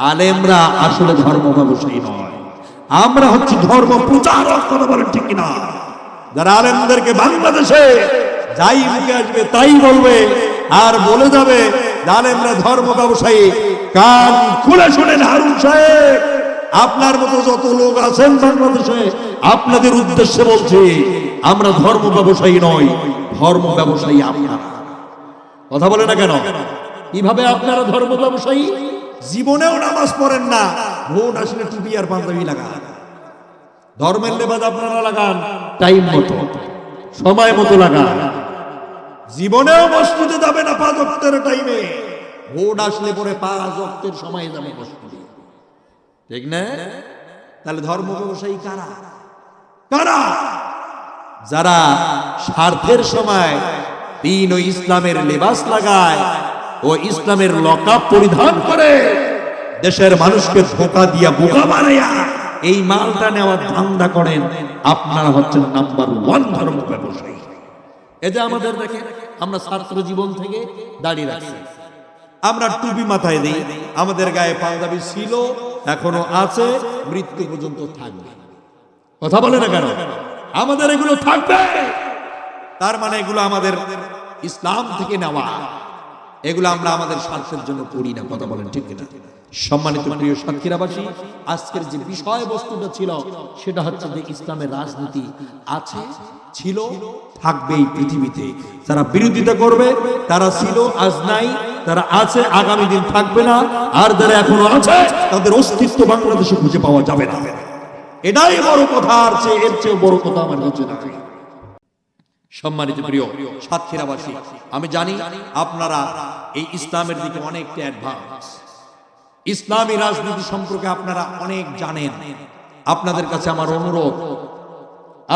আলেমরা আসলে ধর্ম ব্যবসায়ী নয়, আমরা হচ্ছে ধর্ম প্রচারক। কথা বলেন ঠিক কিনা? যারা আলেমদেরকে বাংলাদেশে যাই মুখে আসবে তাই বলবে আর বলে যাবে আলেমরা ধর্ম ব্যবসায়ী। কান খুলে শুনেন হারুন সাহেব, আপনার মতো যত লোক আছেন বাংলাদেশে আপনাদের উদ্দেশ্যে বলছি, আমরা ধর্ম ব্যবসায়ী নই, ধর্ম ব্যবসায়ী আপনারা। কথা বলে না কেন? কিভাবে আপনারা ধর্ম ব্যবসায়ী? জীবনেও নামাজ পড়েন না, ভোট আসলে টুপি আর পাঞ্জাবি লাগান, ধর্মের লেবাস আপনারা লাগান টাইম মতো, সময় মতো লাগান। জীবনেও মসজিদে যাবে না 5 ওয়াক্তের টাইমে, ভোট আসলে পরে 5 ওয়াক্তের সময় যাবে মসজিদে, ঠিক না? তাহলে ধর্ম ব্যবসায়ী কারা? কারা? যারা স্বার্থের সময় দিন ও ইসলামের লেবাস লাগায় ও ইসলামের লকাপ পরিধান করে দেশের মানুষকে ধোঁকা দিয়া বোকা বানাইয়া এই মালটা নেওয়ার ধান্দা করেন, আপনারা হচ্ছেন নাম্বার 1 ধর্ম ব্যবসায়ী। এটা আমাদের দেখে আমরা ছাত্র জীবন থেকে দাঁড়িয়ে রাখছি, আমরা টুপি মাথায় দিই, আমাদের গায়ে পাঞ্জাবি ছিল, এখনো আছে, মৃত্যু পর্যন্ত থাকবে। কথা বলে না কেন? আমাদের এগুলো থাকবে, তার মানে এগুলো আমাদের ইসলাম থেকে নেওয়া, এগুলো আমরা আমাদের স্বার্থের জন্য করি না। কথা বলেন ঠিক কিনা? সম্মানিত প্রিয় সাতক্ষীরাবাসী, আজকের যে বিষয়বস্তুটা ছিল সেটা হচ্ছে যে ইসলামের রাজনীতি আছে, ছিল, থাকবে এই পৃথিবীতে। যারা বিরোধিতা করবে তারা ছিল, আজ নাই, তারা আছে, আগামী দিন থাকবে না। আর যারা এখনো আছে তাদের অস্তিত্ব বাংলাদেশে খুঁজে পাওয়া যাবে না। এটাই বড় কথা, আর এর চেয়ে বড় কথা আমার কাছে নাই। সম্মানিত প্রিয় সাতক্ষীরাবাসী, আমি জানি আপনারা এই ইসলামের দিকে অনেকটা অ্যাডভান্স, ইসলামী রাজনীতি সম্পর্কে আপনারা অনেক জানেন। আপনাদের কাছে আমার অনুরোধ,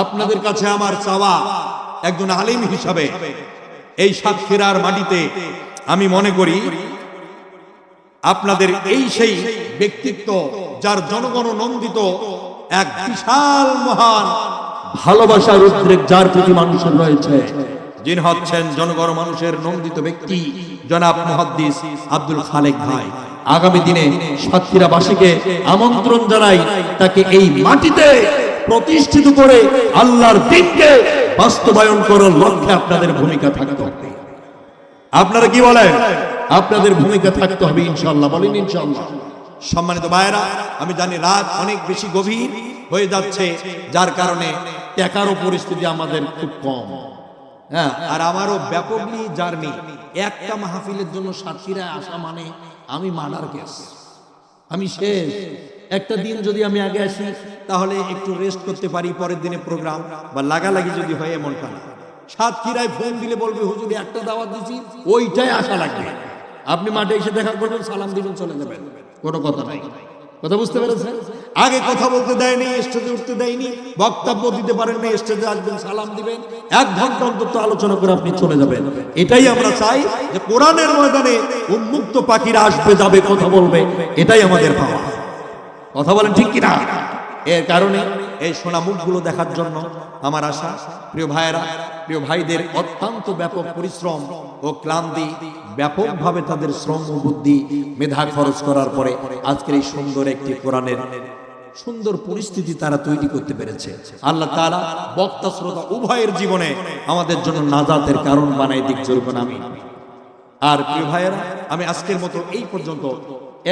আপনাদের কাছে আমার চাওয়া, একজন আলিম হিসাবে এই সাতক্ষীরার মাটিতে আমি মনে করি আপনাদের এই সেই ব্যক্তিত্ব যার জনগণ নন্দিত এক বিশাল মহান ভালোবাসার উদ্রেক যার প্রতি মানুষের রয়েছে, যিনি হচ্ছেন জনগণ মানুষের নন্দিত ব্যক্তি জনাব মুহাদ্দিস আব্দুল খালেক ভাই। আগামী দিনে সাতক্ষীরাবাসীকে আমন্ত্রণ জানাই তাকে এই মাটিতে প্রতিষ্ঠিত করে আল্লাহর দ্বীনকে বাস্তবায়ন করার লক্ষ্যে আপনাদের ভূমিকা থাকতে হবে। আপনারা কি বলেন? আপনাদের ভূমিকা থাকতে হবে ইনশাআল্লাহ, বলেন ইনশাআল্লাহ। সম্মানিত ভাইরা, আমি জানি রাত অনেক বেশি গভীর হয়ে যাচ্ছে, যার কারণে টাকারও পরিস্থিতি আমাদের খুব কম। হ্যাঁ, আর আমারও ব্যাপকলি জার্নি, একটা মাহফিলের জন্য সাতক্ষীরায় আসা মানে আমি মার্ডার কেস, আমি শেষ। একটা দিন যদি আমি আগে আসি তাহলে একটু রেস্ট করতে পারি, পরের দিনে প্রোগ্রাম বা লাগালাগি যদি হয় এমনটা না। সাতক্ষীরায় ফোন দিলে বলবে হুজুর একটা দাওয়াত দিছি, ওইটাই আসা লাগবে। আপনি মাঠে এসে দেখা করবেন, সালাম দিবেন, চলে যাবেন, কোনো কথা নাই। কথা বুঝতে পেরেছেন? আগে কথা বলতে দেয়নি, স্টেজে উঠতে দেয়নি, বক্তব্য দিতে পারেন না, স্টেজে আসবেন, সালাম দিবেন, 1 ঘন্টা অন্তত আলোচনা করে আপনি চলে যাবেন। এটাই আমরা চাই, যে কোরআনের ময়দানে উন্মুক্ত পাখিরা আসবে, যাবে, কথা বলবে, এটাই আমাদের পাওয়া। কথা বলেন ঠিক কিনা? এর কারণে এই সোনা মুখগুলো দেখার জন্য আমার আশা, প্রিয় ভাইয়েরা, প্রিয় ভাইদের অত্যন্ত ব্যাপক পরিশ্রম ও ক্লান্তি, ব্যাপকভাবে তাদের শ্রম ও বুদ্ধি মেধা খরচ করার পরে আজকের এই সুন্দর একটি কোরআনের সুন্দর পরিস্থিতি তারা তৈরি করতে পেরেছে। আল্লাহ তাআলা বক্তা শ্রোতা উভয়ের জীবনে আমাদের জন্য নাজাতের কারণ বানাই দিক, জোর করে আমিন। আর প্রিয় ভাইয়েরা, আমি আজকের মতো এই পর্যন্ত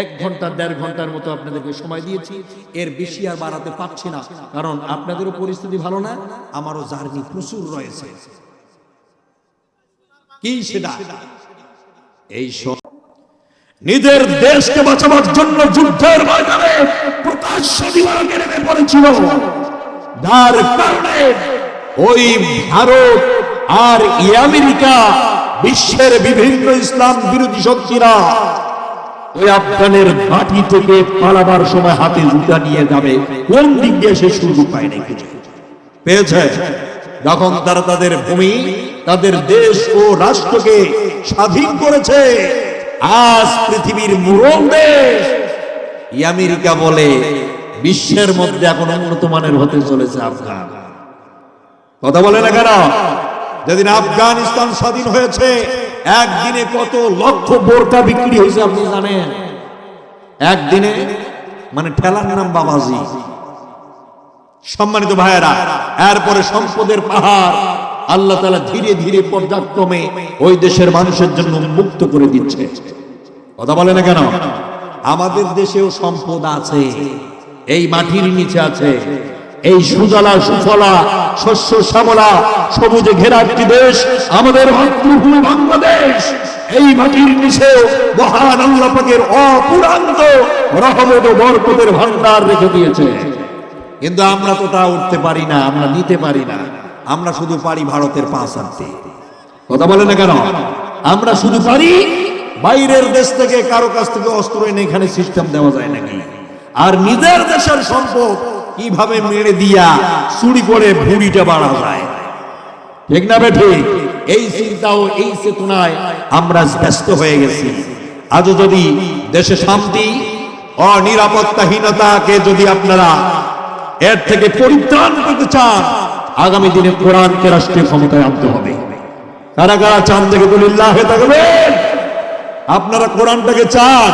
1 ঘন্টা 1.5 ঘন্টার মতো আপনাদেরকে সময় দিয়েছি, এর বেশি আর বাড়াতে পারছি না, কারণ আপনাদেরও পরিস্থিতি ভালো না, আমারও জার্নি প্রচুর রয়েছে। কি সেটা? এই নিজের দেশকে বাঁচাবার জন্য যুদ্ধের ময়দানে প্রকাশ্য দিবালোকে নেমে পড়েছিল, যার কারণে ওই ভারত আর আমেরিকা, বিশ্বের বিভিন্ন ইসলাম বিরোধী শক্তিরা ওই আফগানের ঘাঁটি থেকে পালাবার সময় হাতে জুতা নিয়ে যাবে, কোন দিক দিয়ে সে সুযোগ পায় না, পেয়েছে। যখন তারা তাদের ভূমি, তাদের দেশ ও রাষ্ট্রকে স্বাধীন করেছে, আজ পৃথিবীর মুরল দেশ আমেরিকা বলে বিশ্বের মধ্যে এখন উন্নত মানের হতে চলেছে আফগান। কথা বলে না কেন? যেদিন আফগানিস্তান স্বাধীন হয়েছে, একদিনে কত লক্ষ বোরকা বিক্রি হয়েছে আপনি জানেন? একদিনে, মানে ঠেলার নাম বাবাজি। সম্মানিত ভাইয়েরা, এরপরে সম্পদের পাহাড় আল্লাহ তাআলা ধীরে ধীরে পর্যায়ক্রমে ওই দেশের মানুষের জন্য মুক্ত করে দিচ্ছে। কথা বলে না কেন? আমাদের দেশেও সম্পদ আছে, এই মাটির নিচে আছে। এই সুজলা সুফলা শস্য শ্যামলা সবুজে ঘেরা একটি দেশ আমাদের মাতৃভূমি বাংলাদেশ। এই মাটির নিচে মহান আল্লাহ পাকের অপুরান্ত রহমত ও বরকতের ভান্ডার রেখে দিয়েছে, কিন্তু আমরা তো তা উঠতে পারি না, আমরা নিতে পারি না। আমরা শুধু পারি ভারতের পাশ আনতে। কথা বলে না কেন? আমরা শুধু পারি বাইরের দেশ থেকে কারো কাছ থেকে অস্ত্র এনে এখানে সিস্টেম দেওয়া যায় নাকি, আর নিজের দেশের সম্পদ কিভাবে মেরে দিয়া চুরি করে ভুঁড়িটা বাড়া যায়, ঠিক না বেঠিক? এই চিন্তা ও এই চেতনায় আমরা ব্যস্ত হয়ে গেছি। আজও যদি দেশে শান্তি ও নিরাপত্তাহীনতাকে যদি আপনারা এর থেকে পরিত্রাণ করতে চান, আগামী দিনে কোরআনকে রাষ্ট্রীয় ক্ষমতায় আনতে হবে। কারা কারা চান থেকে লিল্লাহে তাকবীর? আপনারা কোরআনটাকে চান,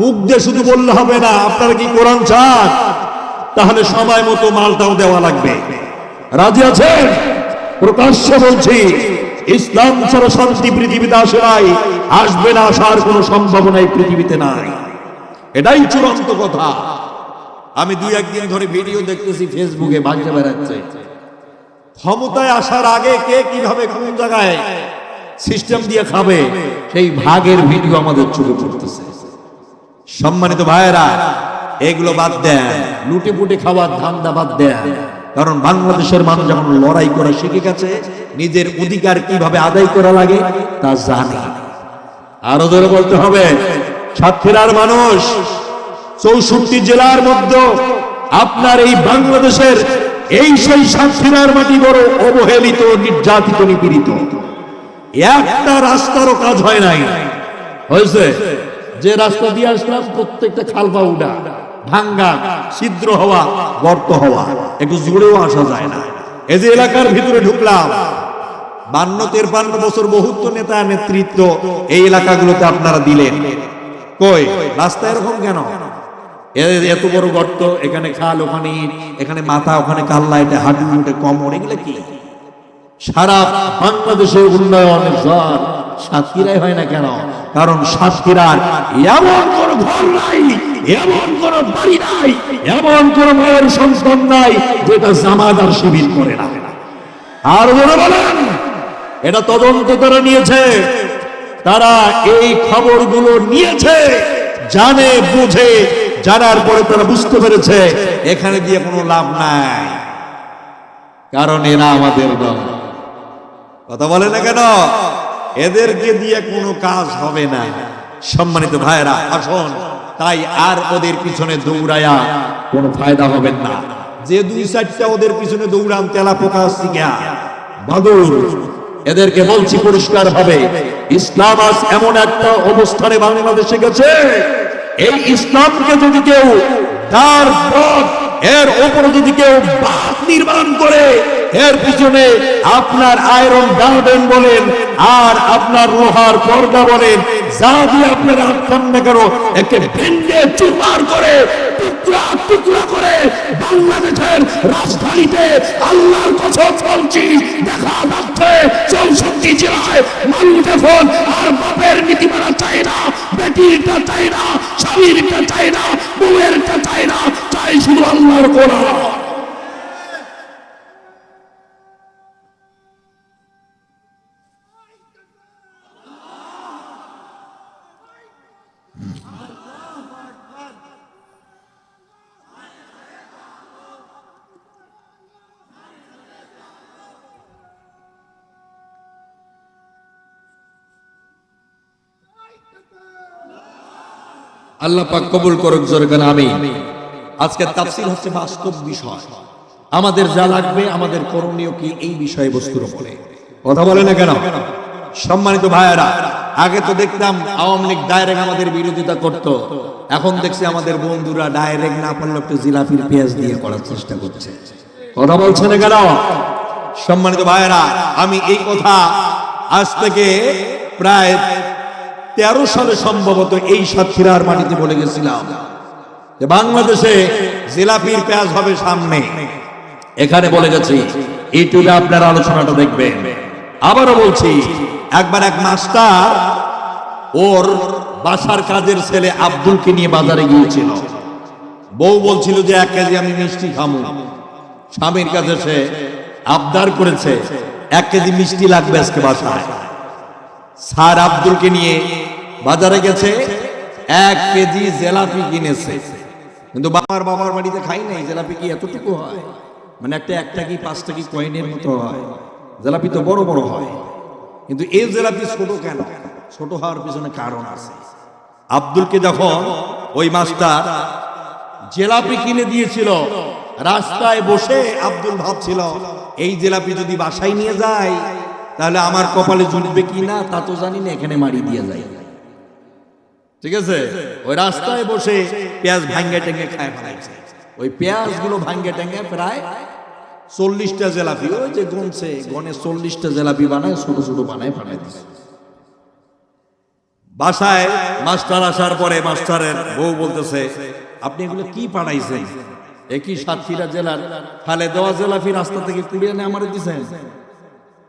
মুখ দিয়ে শুধু বললে হবে না। আপনারা কি কোরআন চান? তাহলে সময় মতো মালটাও দেওয়া লাগবে। রাজি আছেন? প্রকাশ্যে বলছি, ইসলাম ছাড়া শান্তি পৃথিবীতে আসে নাই, আসবে না, আসার কোনো সম্ভাবনা এই পৃথিবীতে নাই। এটাই চূড়ান্ত কথা। আমি 2-1 দিন ধরে ভিডিও দেখতেছি ফেসবুকে, বাজে বেড়াচ্ছে ক্ষমতায় আসার আগে কে কিভাবে কোন জায়গায় সিস্টেম দিয়ে খাবে, সেই ভাগের ভিডিও আমাদের চোখে পড়তেছে। সম্মানিত ভাইয়েরা, এগুলো বাদ দেন, লুটে পুটে খাওয়ার ধান্দা বাদ দেন। কারণ বাংলাদেশের মানুষ যখন লড়াই করা শিখে গেছে, নিজের অধিকার কিভাবে আদায় করা লাগে তা জানে। আরো জোরে বলতে হবে, সাতক্ষীরার মানুষ 64 জেলার মধ্যে আপনার এই বাংলাদেশের এই সেই সাতক্ষীরার মাটি বড় অবহেলিত, নির্যাতিত, নিপীড়িত। একটা রাস্তারও কাজ হয় নাই। হয়েছে যে রাস্তা দিয়ে আসলাম প্রত্যেকটা খালপা উডা, ভাঙ্গা, ছিদ্র হওয়া, গর্ত হওয়া, একটু জোরেও আসা যায় না। এই যে এলাকার ভিতরে ঢুকলাম, 52-53 বছর বহুত নেতা নেতৃত্ব এই এলাকাগুলোতে আপনারা দিলেন, কই রাস্তা এরকম কেন? এত বড় গর্ত, এখানে খাল, ওখানে ইট, এখানে মাথা, ওখানে কাল্লা, এটা হাঁটু, এটা কমর, এগুলো কি? সারা বাংলাদেশের উন্নয়ন সাতক্ষীরায় হয় না কেন? কারণ সাতক্ষীরার এমন কোন ঘর নাই, এমন কোন বাড়ি নাই, এমন কোন মায়ের সন্তান নাই যেটা জামাত আর শিবির করে না। আর বলে বলেন, এটা তদন্ত তারা নিয়েছে, তারা এই খবরগুলো নিয়েছে, জানে বুঝে, জানার পরে তারা বুঝতে পেরেছে এখানে দিয়ে কোনো লাভ নাই, কারণ এরা আমাদের দল। কথা বলে না কেন? এদেরকে দিয়ে কোনো কাজ হবে না। সম্মানিত ভাইরা, আসুন, তাই আর ওদের পিছনে দৌড়ায়া কোনো ফায়দা হবে না। যে 2-4টা ওদের পিছনে দৌড়ান, তেলা পোকা শিখা বাদুর, এদেরকে বলছি পরিষ্কার ভাবে, ইসলাম আজ এমন একটা অবস্থানে বাংলাদেশে গেছে, এই ইসলামকে যদি কেউ তার পথ, এর ওপরে যদি কেউ বাঁধ নির্মাণ করে, এর পিছনে আপনার আয়রন গার্ডেন বলেন আর আপনার লোহার পর্দা বলেন, যা দিয়ে আপনারা আটকান না কেন, একে ভেঙে চুরমার করে, টুকরা টুকরা করে বাংলাদেশের রাজধানীতে আল্লাহর কসম বলছি দেখা যাচ্ছে 64 জেলায় মানুষ এখন আর বাপের নীতিমালা চায় না, বেটিরটা চায় না, স্বামীরটা চায় না, বউয়েরটা চায় না, চাই শুধু আল্লাহর কোরআন। আল্লাহ পাক কবুল করুক, জোরে বলেন আমিন। আজকের তাফসীর হচ্ছে বাস্তব বিষয়, আমাদের যা লাগবে, আমাদের করণীয় কি এই বিষয়বস্তুর উপরে। কথা বলে না কেন? সম্মানিত ভাইয়েরা, আগে তো দেখতাম আওয়ামী লীগ ডাইরেক্ট আমাদের বিরোধিতা করত, এখন দেখছি আমাদের বন্ধুরা ডাইরেক্ট না পারলে একটু জিলাপির পেঁয়াজ দিয়ে করার চেষ্টা করছে। কথা বলছে না কেন? সম্মানিত ভাইয়েরা, আমি এই কথা আজ থেকে প্রায় 13 সালে সম্ভবত এই সাতক্ষীরার মাটিতে বলে গেছিলাম যে বাংলাদেশে জিলাপির পেঁয়াজ হবে সামনে। এখানে বলে গেছি, ইউটিউবে আপনার আলোচনাটা দেখবেন। আবারও বলছি, একবার এক মাস্টার ওর বাসার কাজের ছেলে আব্দুলকে নিয়ে বাজারে গিয়েছিল। বউ বলছিল যে 1 কেজি আমি মিষ্টি খাবো। স্বামীর কাছে সে আবদার করেছে 1 কেজি মিষ্টি লাগবে আজকে বাসায়। স্যার আব্দুলকে নিয়ে বাজারে গেছে, 1 কেজি জিলাপি কিনেছে। কিন্তু বাবার বাড়িতে খাই নাই। জিলাপি কি এতটুকু হয়? মানে একটা কি 5 টাকা কয়েনের মতো হয়। জিলাপি তো বড় বড় হয়, কিন্তু এই জিলাপি ছোট কেন? ছোট হওয়ার পিছনে কারণ আছে। আব্দুলকে যখন ওই মাস্টার জিলাপি কিনে দিয়েছিল, রাস্তায় বসে আব্দুল ভাবছিল এই জিলাপি যদি বাসায় নিয়ে যায় তাহলে আমার কপালে জুটবে কি না তা তো জানি না, এখানে মারি দিয়ে যায়। ঠিক আছে, ওই রাস্তায় বসে পেঁয়াজ ভাঙ্গে টেঙ্গে খায় ফেলাইছে। ওই পেঁয়াজগুলো ভাঙ্গে টেঙ্গে প্রায় 40টা জিলাপি, ওই যে গুনছে, গনে 40টা জিলাপি বানায়, ছোট ছোট বানায় ফাটাই দিচ্ছে। বাসায় মাস্টার আসার পরে মাস্টারের বউ বলতেছে, আপনি এগুলো কি পাঠাইছেন? একই সাতক্ষীরা জেলার খালে দেওয়া জিলাপি রাস্তা থেকে কুড়িয়ে এনে আমার দিচ্ছেন।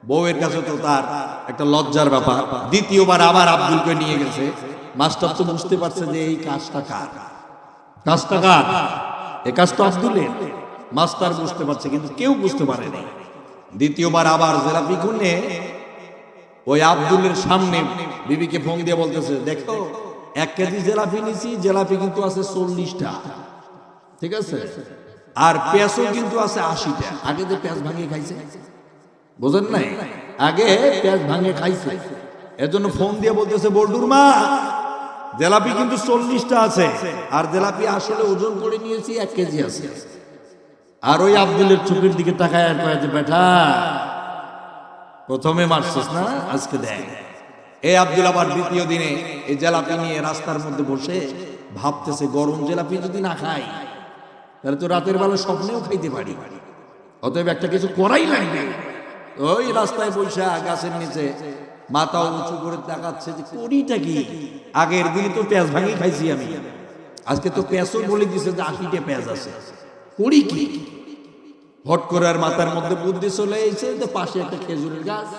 বউয়ের কাছে তো তার একটা লজ্জার ব্যাপার। দ্বিতীয়বার আবার আব্দুলকে নিয়ে গেছে। মাস্টার তো বুঝতে পারছে যে এই কাজটা কার, কাজটা কার, এই কাজটা আব্দুলের। মাস্টার বুঝতে পারছে, কিন্তু কেউ বুঝতে পারে না। দ্বিতীয়বার আবার জিলাপি খুলে ওই আব্দুলের সামনে বিবিকে ফোন দিয়ে বলতেছে, দেখো 1 কেজি জিলাপি নিছি, জিলাপি কিন্তু আছে 40টা। ঠিক আছে, আর পেঁয়াজও কিন্তু আছে 80টা। আগে যে পেঁয়াজ ভাঙিয়ে খাইছে, বোঝেন নাই? আগে পেঁয়াজ ভাঙিয়ে খাইছে, এজন্য ফোন দিয়ে বলতেছে বল্ডুর মা জেলাপি কিন্তু 40টা আছে, আর জেলাপি আসলে ওজন করে নিয়েছি 1 কেজি আছে। আর ওই আব্দুলের চোখের দিকে তাকায় আর কয়েছে, বেটা প্রথমে মারছিস না, আজকে দেখ। এই আব্দুল আবার দ্বিতীয় দিনে এই জেলাপি নিয়ে রাস্তার মধ্যে বসে ভাবতেছে, গরম জেলাপি যদি না খাই তাহলে তো রাতের বেলা স্বপ্নেও খাইতে পারি, অতএব একটা কিছু করাই লাগবে। ওই রাস্তায় বৈশা গাছের নিচে মাথা উঁচু করে তাকাচ্ছে যে করিটা কি। আগের দিনে তো পেঁয়াজ ভাঙি খাইছি আমি, আজকে তো পেঁয়াজও বলে দিছে যে 80টা পেঁয়াজ আছে, করি কি। হট করে আর মাথার মধ্যে বুদ্ধি চলে এসেছে যে পাশে একটা খেজুরের গাছ,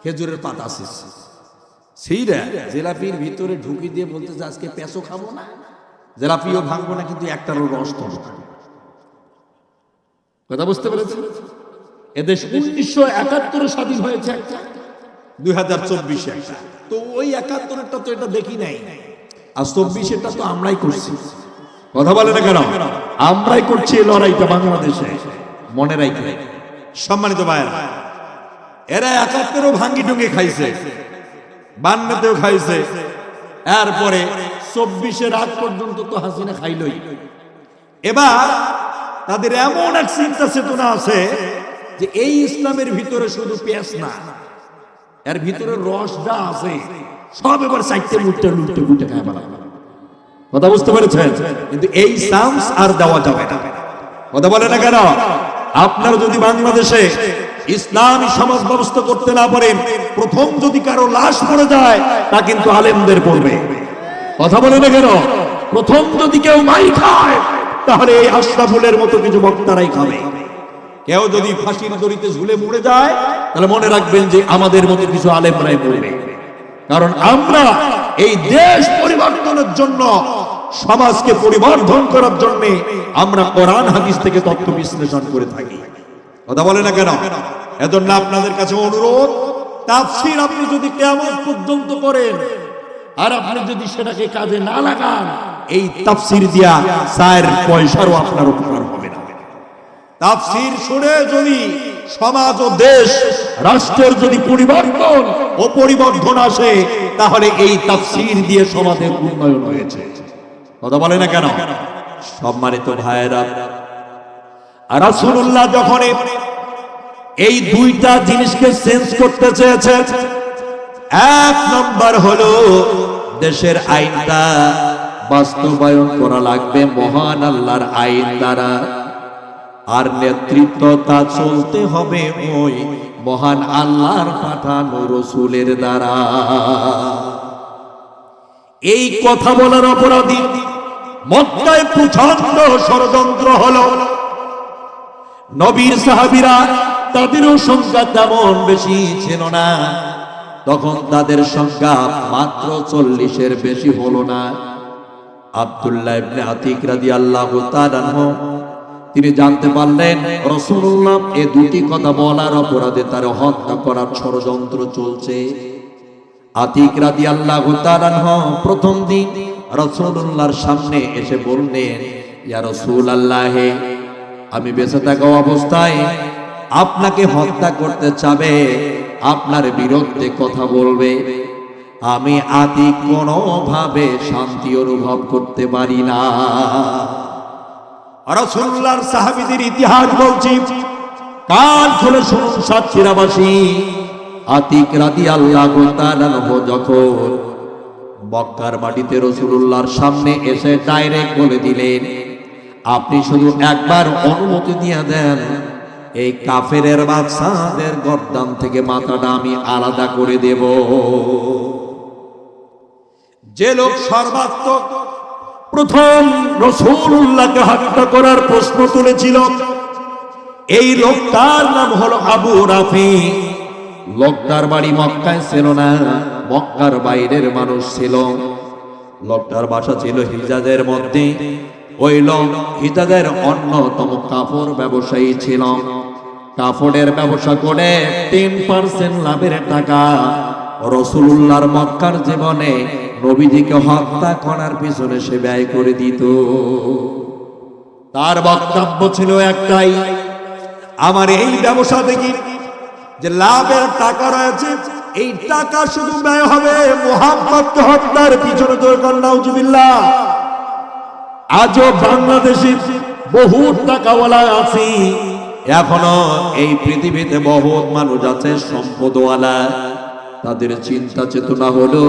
খেজুরের পাতা আছে, সেইটা জেলাপির ভিতরে ঢুকি দিয়ে বলতেছে আজকে পেঁয়াজও খাবো না, জেলাপিও ভাঙবো না, কিন্তু একটারও রস তো না। কথা বুঝতে পেরেছেন? এদেশ 1971 স্বাধীন হয়েছে একটা, 2024 একটা, তো ওই 71টা তো এটা দেখি নাই, আর 24 তো আমরাই করছি। কথা বলে না কেন? আমরাই করছি এই লড়াইটা বাংলাদেশে, মনে রাখবে সম্মানিত ভাইরা। এরা 71ও ভাঙ্গি টুঙ্গি খাইছে, 52তেও খাইছে, এরপরে 24-এর আগ পর্যন্ত তো হাসিনা খাইলই। এবার তাদের এমন এক চিন্তা চেতনা আছে যে এই ইসলামের ভিতরে শুধু পেঁয়াজ না, এর ভিতরে রস যা আছে সব এবার চাইতে মুটে লুটে মুটে খায় বলা। কথা বুঝতে পেরেছেন? কিন্তু এই চান্স আর দেওয়া যাবে না। কথা বলে না কেন? আপনারা যদি বাংলাদেশে ইসলামী সমাজ ব্যবস্থা করতে না পারেন, প্রথম যদি কারো লাশ পড়ে যায় তা কিন্তু আলেমদের পড়বে। কথা বলে না কেন? প্রথম যদি কেউ মাই খায় তাহলে এই আশরাফুলের মতো কিছু বক্তারাই খাবে। কেউ যদি ফাঁসির দড়িতে ঝুলে মরে যায় তাহলে মনে রাখবেন যে আমাদের মতো কিছু আলেমরাই মরবে। কারণ আমরা এই দেশ পরিবর্তনের জন্য, সমাজকে পরিবর্তন করার জন্য আমরা কোরআন হাদিস থেকে তথ্য বিশ্লেষণ করে থাকি। কথা বলে না কেন? এজন্য আপনাদের কাছে অনুরোধ, তাফসীর আপনি যদি কিয়ামত পর্যন্ত করেন আর আপনি যদি সেটাকে কাজে না লাগান, এই তাফসীর দিয়া 4 পয়সারও আপনার উপকার হবে না। তাফসীর শুনে যদি সমাজ ও দেশ রাষ্ট্রের যদি পরিবর্তন আসে, তাহলে এই তাফসীর দিয়ে সমাজের উন্নয়ন হয়েছে। কথা বলে না কেন? সম্মানিত ভাইয়েরা, আর রাসূলুল্লাহ যখন এই দুইটা জিনিসকে চেঞ্জ করতে চেয়েছে, এক নম্বর হলো দেশের আইনটা বাস্তবায়ন করা লাগবে মহান আল্লাহর আইন দ্বারা, আর নেতৃত্বটা চলতে হবে ওই মহান আল্লাহর পাঠানো রাসূলের দ্বারা। এই কথা বলার অপরাধী মক্কায় প্রচন্ড ষড়যন্ত্র হলো। নবীর সাহাবীরা, তাদেরও সংখ্যা তেমন বেশি ছিল না, তখন তাদের সংখ্যা মাত্র 40-এর বেশি হলো না। আব্দুল্লাহ ইবনে আতিক রাদিয়াল্লাহু তাআলা আনহু তিনি জানতে পারলেন রাসূলুল্লাহ এই দুটি কথা বলার অপরাধে তার হত্যা করার ষড়যন্ত্র চলছে। আতিক রাদিয়াল্লাহু তাআলা আনহু প্রথম দিন রাসূলুল্লাহর সামনে এসে বললেন, ইয়া রাসূলুল্লাহ, আমি বেঁচে থাকা অবস্থায় আপনাকে হত্যা করতে চাবে, আপনার বিরুদ্ধে কথা বলবে, আমি আতিক কোনোভাবে শান্তি অনুভব করতে পারি না। রাসূলুল্লাহর সাহাবীদের ইতিহাস বলছি, কান খুলে শুনুন সাতক্ষীরাবাসী। আতিক রাদিয়াল্লাহু তাআলা আনহু যখন মক্কার মাটিতে রাসূলুল্লাহর সামনে এসে ডাইরেক্ট বলে দিলেন, আপনি শুধু একবার অনুমতি দিয়ে দেন, এই কাফেরের বাদশাদের গর্দান থেকে মাথাটা আমি আলাদা করে দেব। যে লোক সর্বাত্মক প্রথম রাসূলুল্লাহকে হত্যা করার প্রশ্ন তুলেছিল, এই লোকটার নাম হলো আবু রাফি। লোকটার বাড়ি মক্কায় ছিল না, মক্কার বাইরের মানুষ ছিল। লোকটার বাসা ছিল হিজাজের মধ্যে। ওই লোক হিজাজের অন্যতম কাপড় ব্যবসায়ী ছিল। কাপড়ের ব্যবসা করে 10% লাভের টাকা রাসূলুল্লাহর মক্কার জীবনে নবীজিকে হত্যা করার পিছনে সে ব্যয় করে দিত। তার বক্তব্য ছিল একটাই, আমার এই ব্যবসা থেকে যে লাভের টাকা রয়েছে, এই টাকা শুধু ব্যয় হবে মুহাম্মদকে হত্যার পিছনে। দরকার নাউজুবিল্লাহ। আজও বাংলাদেশে বহু টাকাওয়ালা আছে, এখনো এই পৃথিবীতে বহুত মানুষ আছে সম্পদওয়ালা, তাদের চিন্তা চেতনা হলো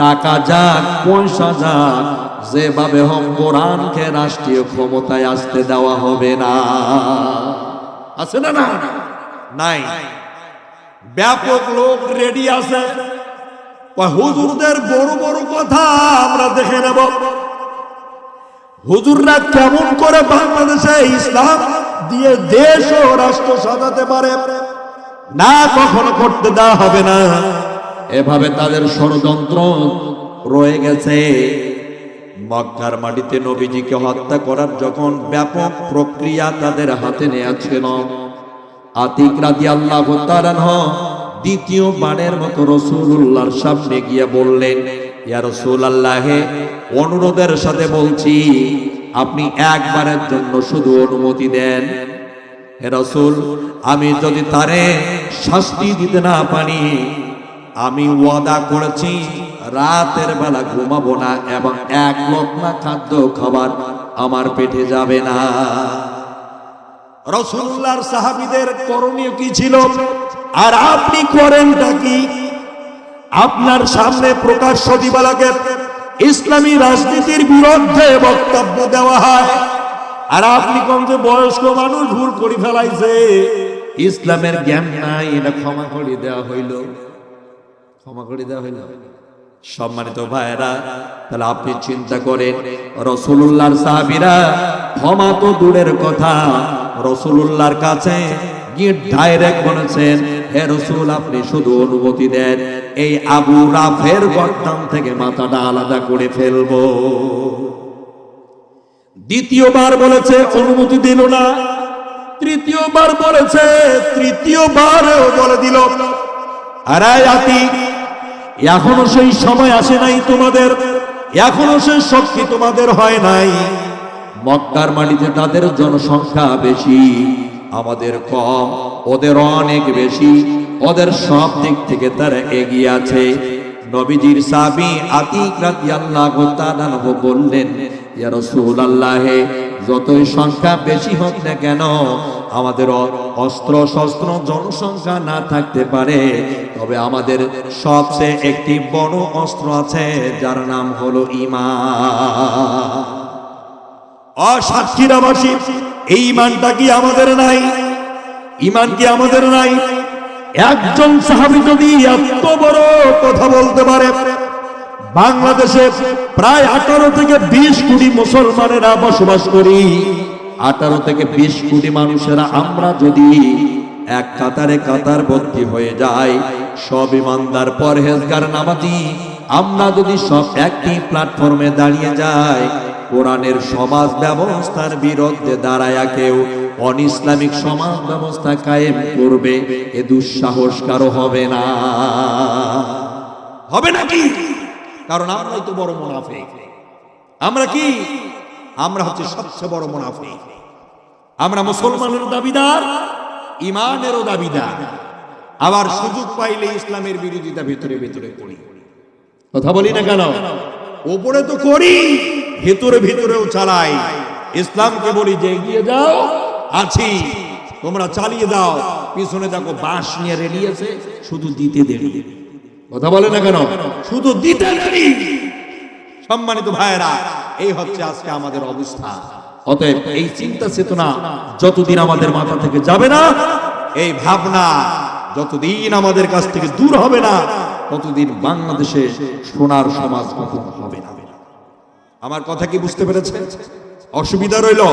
টাকা যাক পয়সা যাক, যেভাবে হোক কোরআনকে রাষ্ট্রীয় ক্ষমতায় আসতে দেওয়া হবে না। আছে না? না নাই। ব্যাপক লোক রেডি আছে। হুজুরদের বড় বড় কথা আমরা দেখে নেব, হুজুররা কেমন করে বাংলাদেশে ইসলাম দিয়ে দেশ ও রাষ্ট্র সাজাতে পারে, না কখনো করতে দেওয়া হবে না। এভাবে তাদের ষড়যন্ত্র রয়ে গেছে। মক্কার মাটিতে নবীজিকে হত্যা করার যখন ব্যাপক প্রক্রিয়া তাদের হাতে নেওয়া ছিল, আতিক রাদিয়াল্লাহু তাআলা আনহু দ্বিতীয়বারের মতো রাসূলুল্লাহর সামনে গিয়ে বললেন, ইয়া রাসূলুল্লাহ, অনুরোধের সাথে বলছি, আপনি একবারের জন্য শুধু অনুমতি দেন। হে রাসূল, আমি যদি তারে শাস্তি দিতে না পারি, আমি ওয়াদা করেছি রাতের বেলা ঘুমাবো না এবং এক লোকমা খাদ্য খাবার আমার পেটে যাবে না। রাসূলুল্লাহর সাহাবীদের করণীয় কি ছিল আর আপনি করেনটা কি? আপনার সামনে প্রকাশ্য দিবালাকে ইসলামী রাজনীতির বিরুদ্ধে বক্তব্য দেওয়া হয়, আর আপনি কোন যে বয়স্ক মানুষ ভুল করে ফেলাইছে, ইসলামের জ্ঞান নাই, এটা ক্ষমা করে দেওয়া হইল, ক্ষমা করে দেওয়া হইল। সম্মানিত ভাইরা, তাহলে আপনি চিন্তা করেন, রাসূলুল্লাহর সাহাবীরা ক্ষমা তো দূরের কথা, রাসূলুল্লাহর কাছে গিয়ে ডাইরেক্ট বলেছেন, হে রাসূল, আপনি শুধু অনুমতি দেন, এই আবু রাফের গর্দান থেকে মাথাটা আলাদা করে ফেলবো। দ্বিতীয়বার বলেছে, অনুমতি দিল না। তৃতীয়বার বলেছে, তৃতীয়বারও বলে দিল, আরে আতিক, এখনো সেই সময় আসে নাই তোমাদের, এখনো সেই শক্তি তোমাদের হয় নাই। মক্কার মাটিতে তাদের জনসংখ্যা বেশি, আমাদের কম, ওদের অনেক বেশি, ওদের সব দিক থেকে তারা এগিয়ে আছে। নবীজির সাহাবী আতিক রাদিয়াল্লাহু তাআলা আনহু বললেন, ইয়া রাসূলুল্লাহ, যতই সংখ্যা বেশি হোক না কেন, আমাদের অস্ত্র শস্ত্র জনসংখ্যা না থাকতে পারে, তবে আমাদের সবচেয়ে একটি বড় অস্ত্র আছে, যার নাম হলো ঈমান। সাক্ষীরাবাসী, এই ইমানটা কি আমাদের নাই? ইমান কি আমাদের নাই? একজন সাহাবী যদি এত বড় কথা বলতে পারে, বাংলাদেশে প্রায় 18 থেকে 20 কোটি মুসলমানেরা বসবাস করি, 18 থেকে 20 কোটি মানুষেরা আমরা যদি এক কাতারে কাতারবদ্ধ হয়ে যাই, সব ইমানদার পরহেজগার নামাজি, আমরা যদি সব একটি প্ল্যাটফর্মে দাঁড়িয়ে যাই, কোরআনের সমাজ ব্যবস্থার বিরুদ্ধে দাঁড়ায়া কেউ অনিসলামিক সমাজ ব্যবস্থা কায়েম করবে, এ দুঃসাহস কারো হবে না। হবে নাকি? কারণ আমরাই তো বড় মুনাফিক। আমরা কি? আমরা হচ্ছে সবচেয়ে বড় মুনাফিক। আমরা মুসলমানের দাবিদার, ইমানেরও দাবিদার, আবার সুযোগ পাইলে ইসলামের বিরোধিতা ভেতরে ভেতরে করি। কথা বলি না কেন? ওপরে তো করি, ভেতরে ভেতরেও চালাই। ইসলামকে বলি যে এগিয়ে যাও, আছি, তোমরা চালিয়ে দাও। পিছনে দেখো বাঁশ নিয়ে রেডি আছে, শুধু দিতে দেরি। কথা বলে না কেন? শুধু দিতে দেরি। সম্মানিত ভাইয়েরা, এই হচ্ছে আজকে আমাদের অবস্থা। অতএব এই চিন্তা চেতনা যতদিন আমাদের মাথা থেকে যাবে না, এই ভাবনা যতদিন আমাদের কাছ থেকে দূর হবে না, ততদিন বাংলাদেশে সোনার সমাজ কখনো হবে না। আমার কথা কি বুঝতে পেরেছেন? অসুবিধা রইল?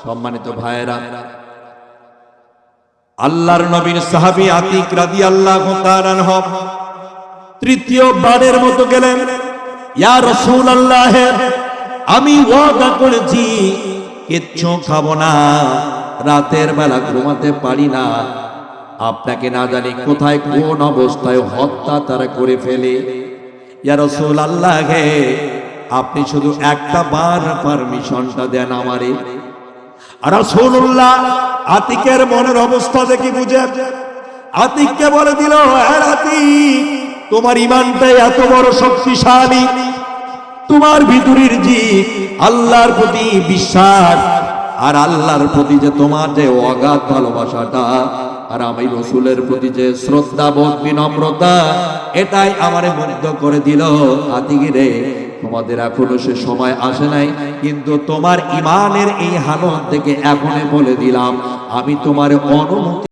সম্মানিত ভাইয়েরা, আল্লাহর নবীর সাহাবী আতিক রাদিয়াল্লাহু তাআলা আনহু তৃতীয়বারের মতো গেলেন, ইয়া রাসূলুল্লাহ, আমি ওয়াদা করেছি কিচ্ছু খাবো না, রাতের বেলা ঘুমাতে পারি না, আপনাকে না জানি কোথায় কোন অবস্থায় হত্যা তারা করে ফেলে। ইয়া রাসূলুল্লাহ, আপনি শুধু একটা বার পারমিশনটা দেন আমারে। রাসূলুল্লাহ আতিকের মনের অবস্থা দেখি বুঝে আতিককে বলে দিল, আতিক, তোমার ইমানটাই এত বড় শক্তিশালী, তোমার ভিতরের যে আল্লাহর প্রতি বিশ্বাস আর আল্লাহর প্রতি যে তোমার যে অগাধ ভালোবাসাটা, আর আমি রসুলের প্রতি যে শ্রদ্ধা বোধ বিনম্রতা, এটাই আমারে মুগ্ধ করে দিল। আতিগিরে, তোমাদের এখনো সে সময় আসে নাই, কিন্তু তোমার ইমানের এই হালত থেকে এখনই বলে দিলাম, আমি তোমার অনুমতি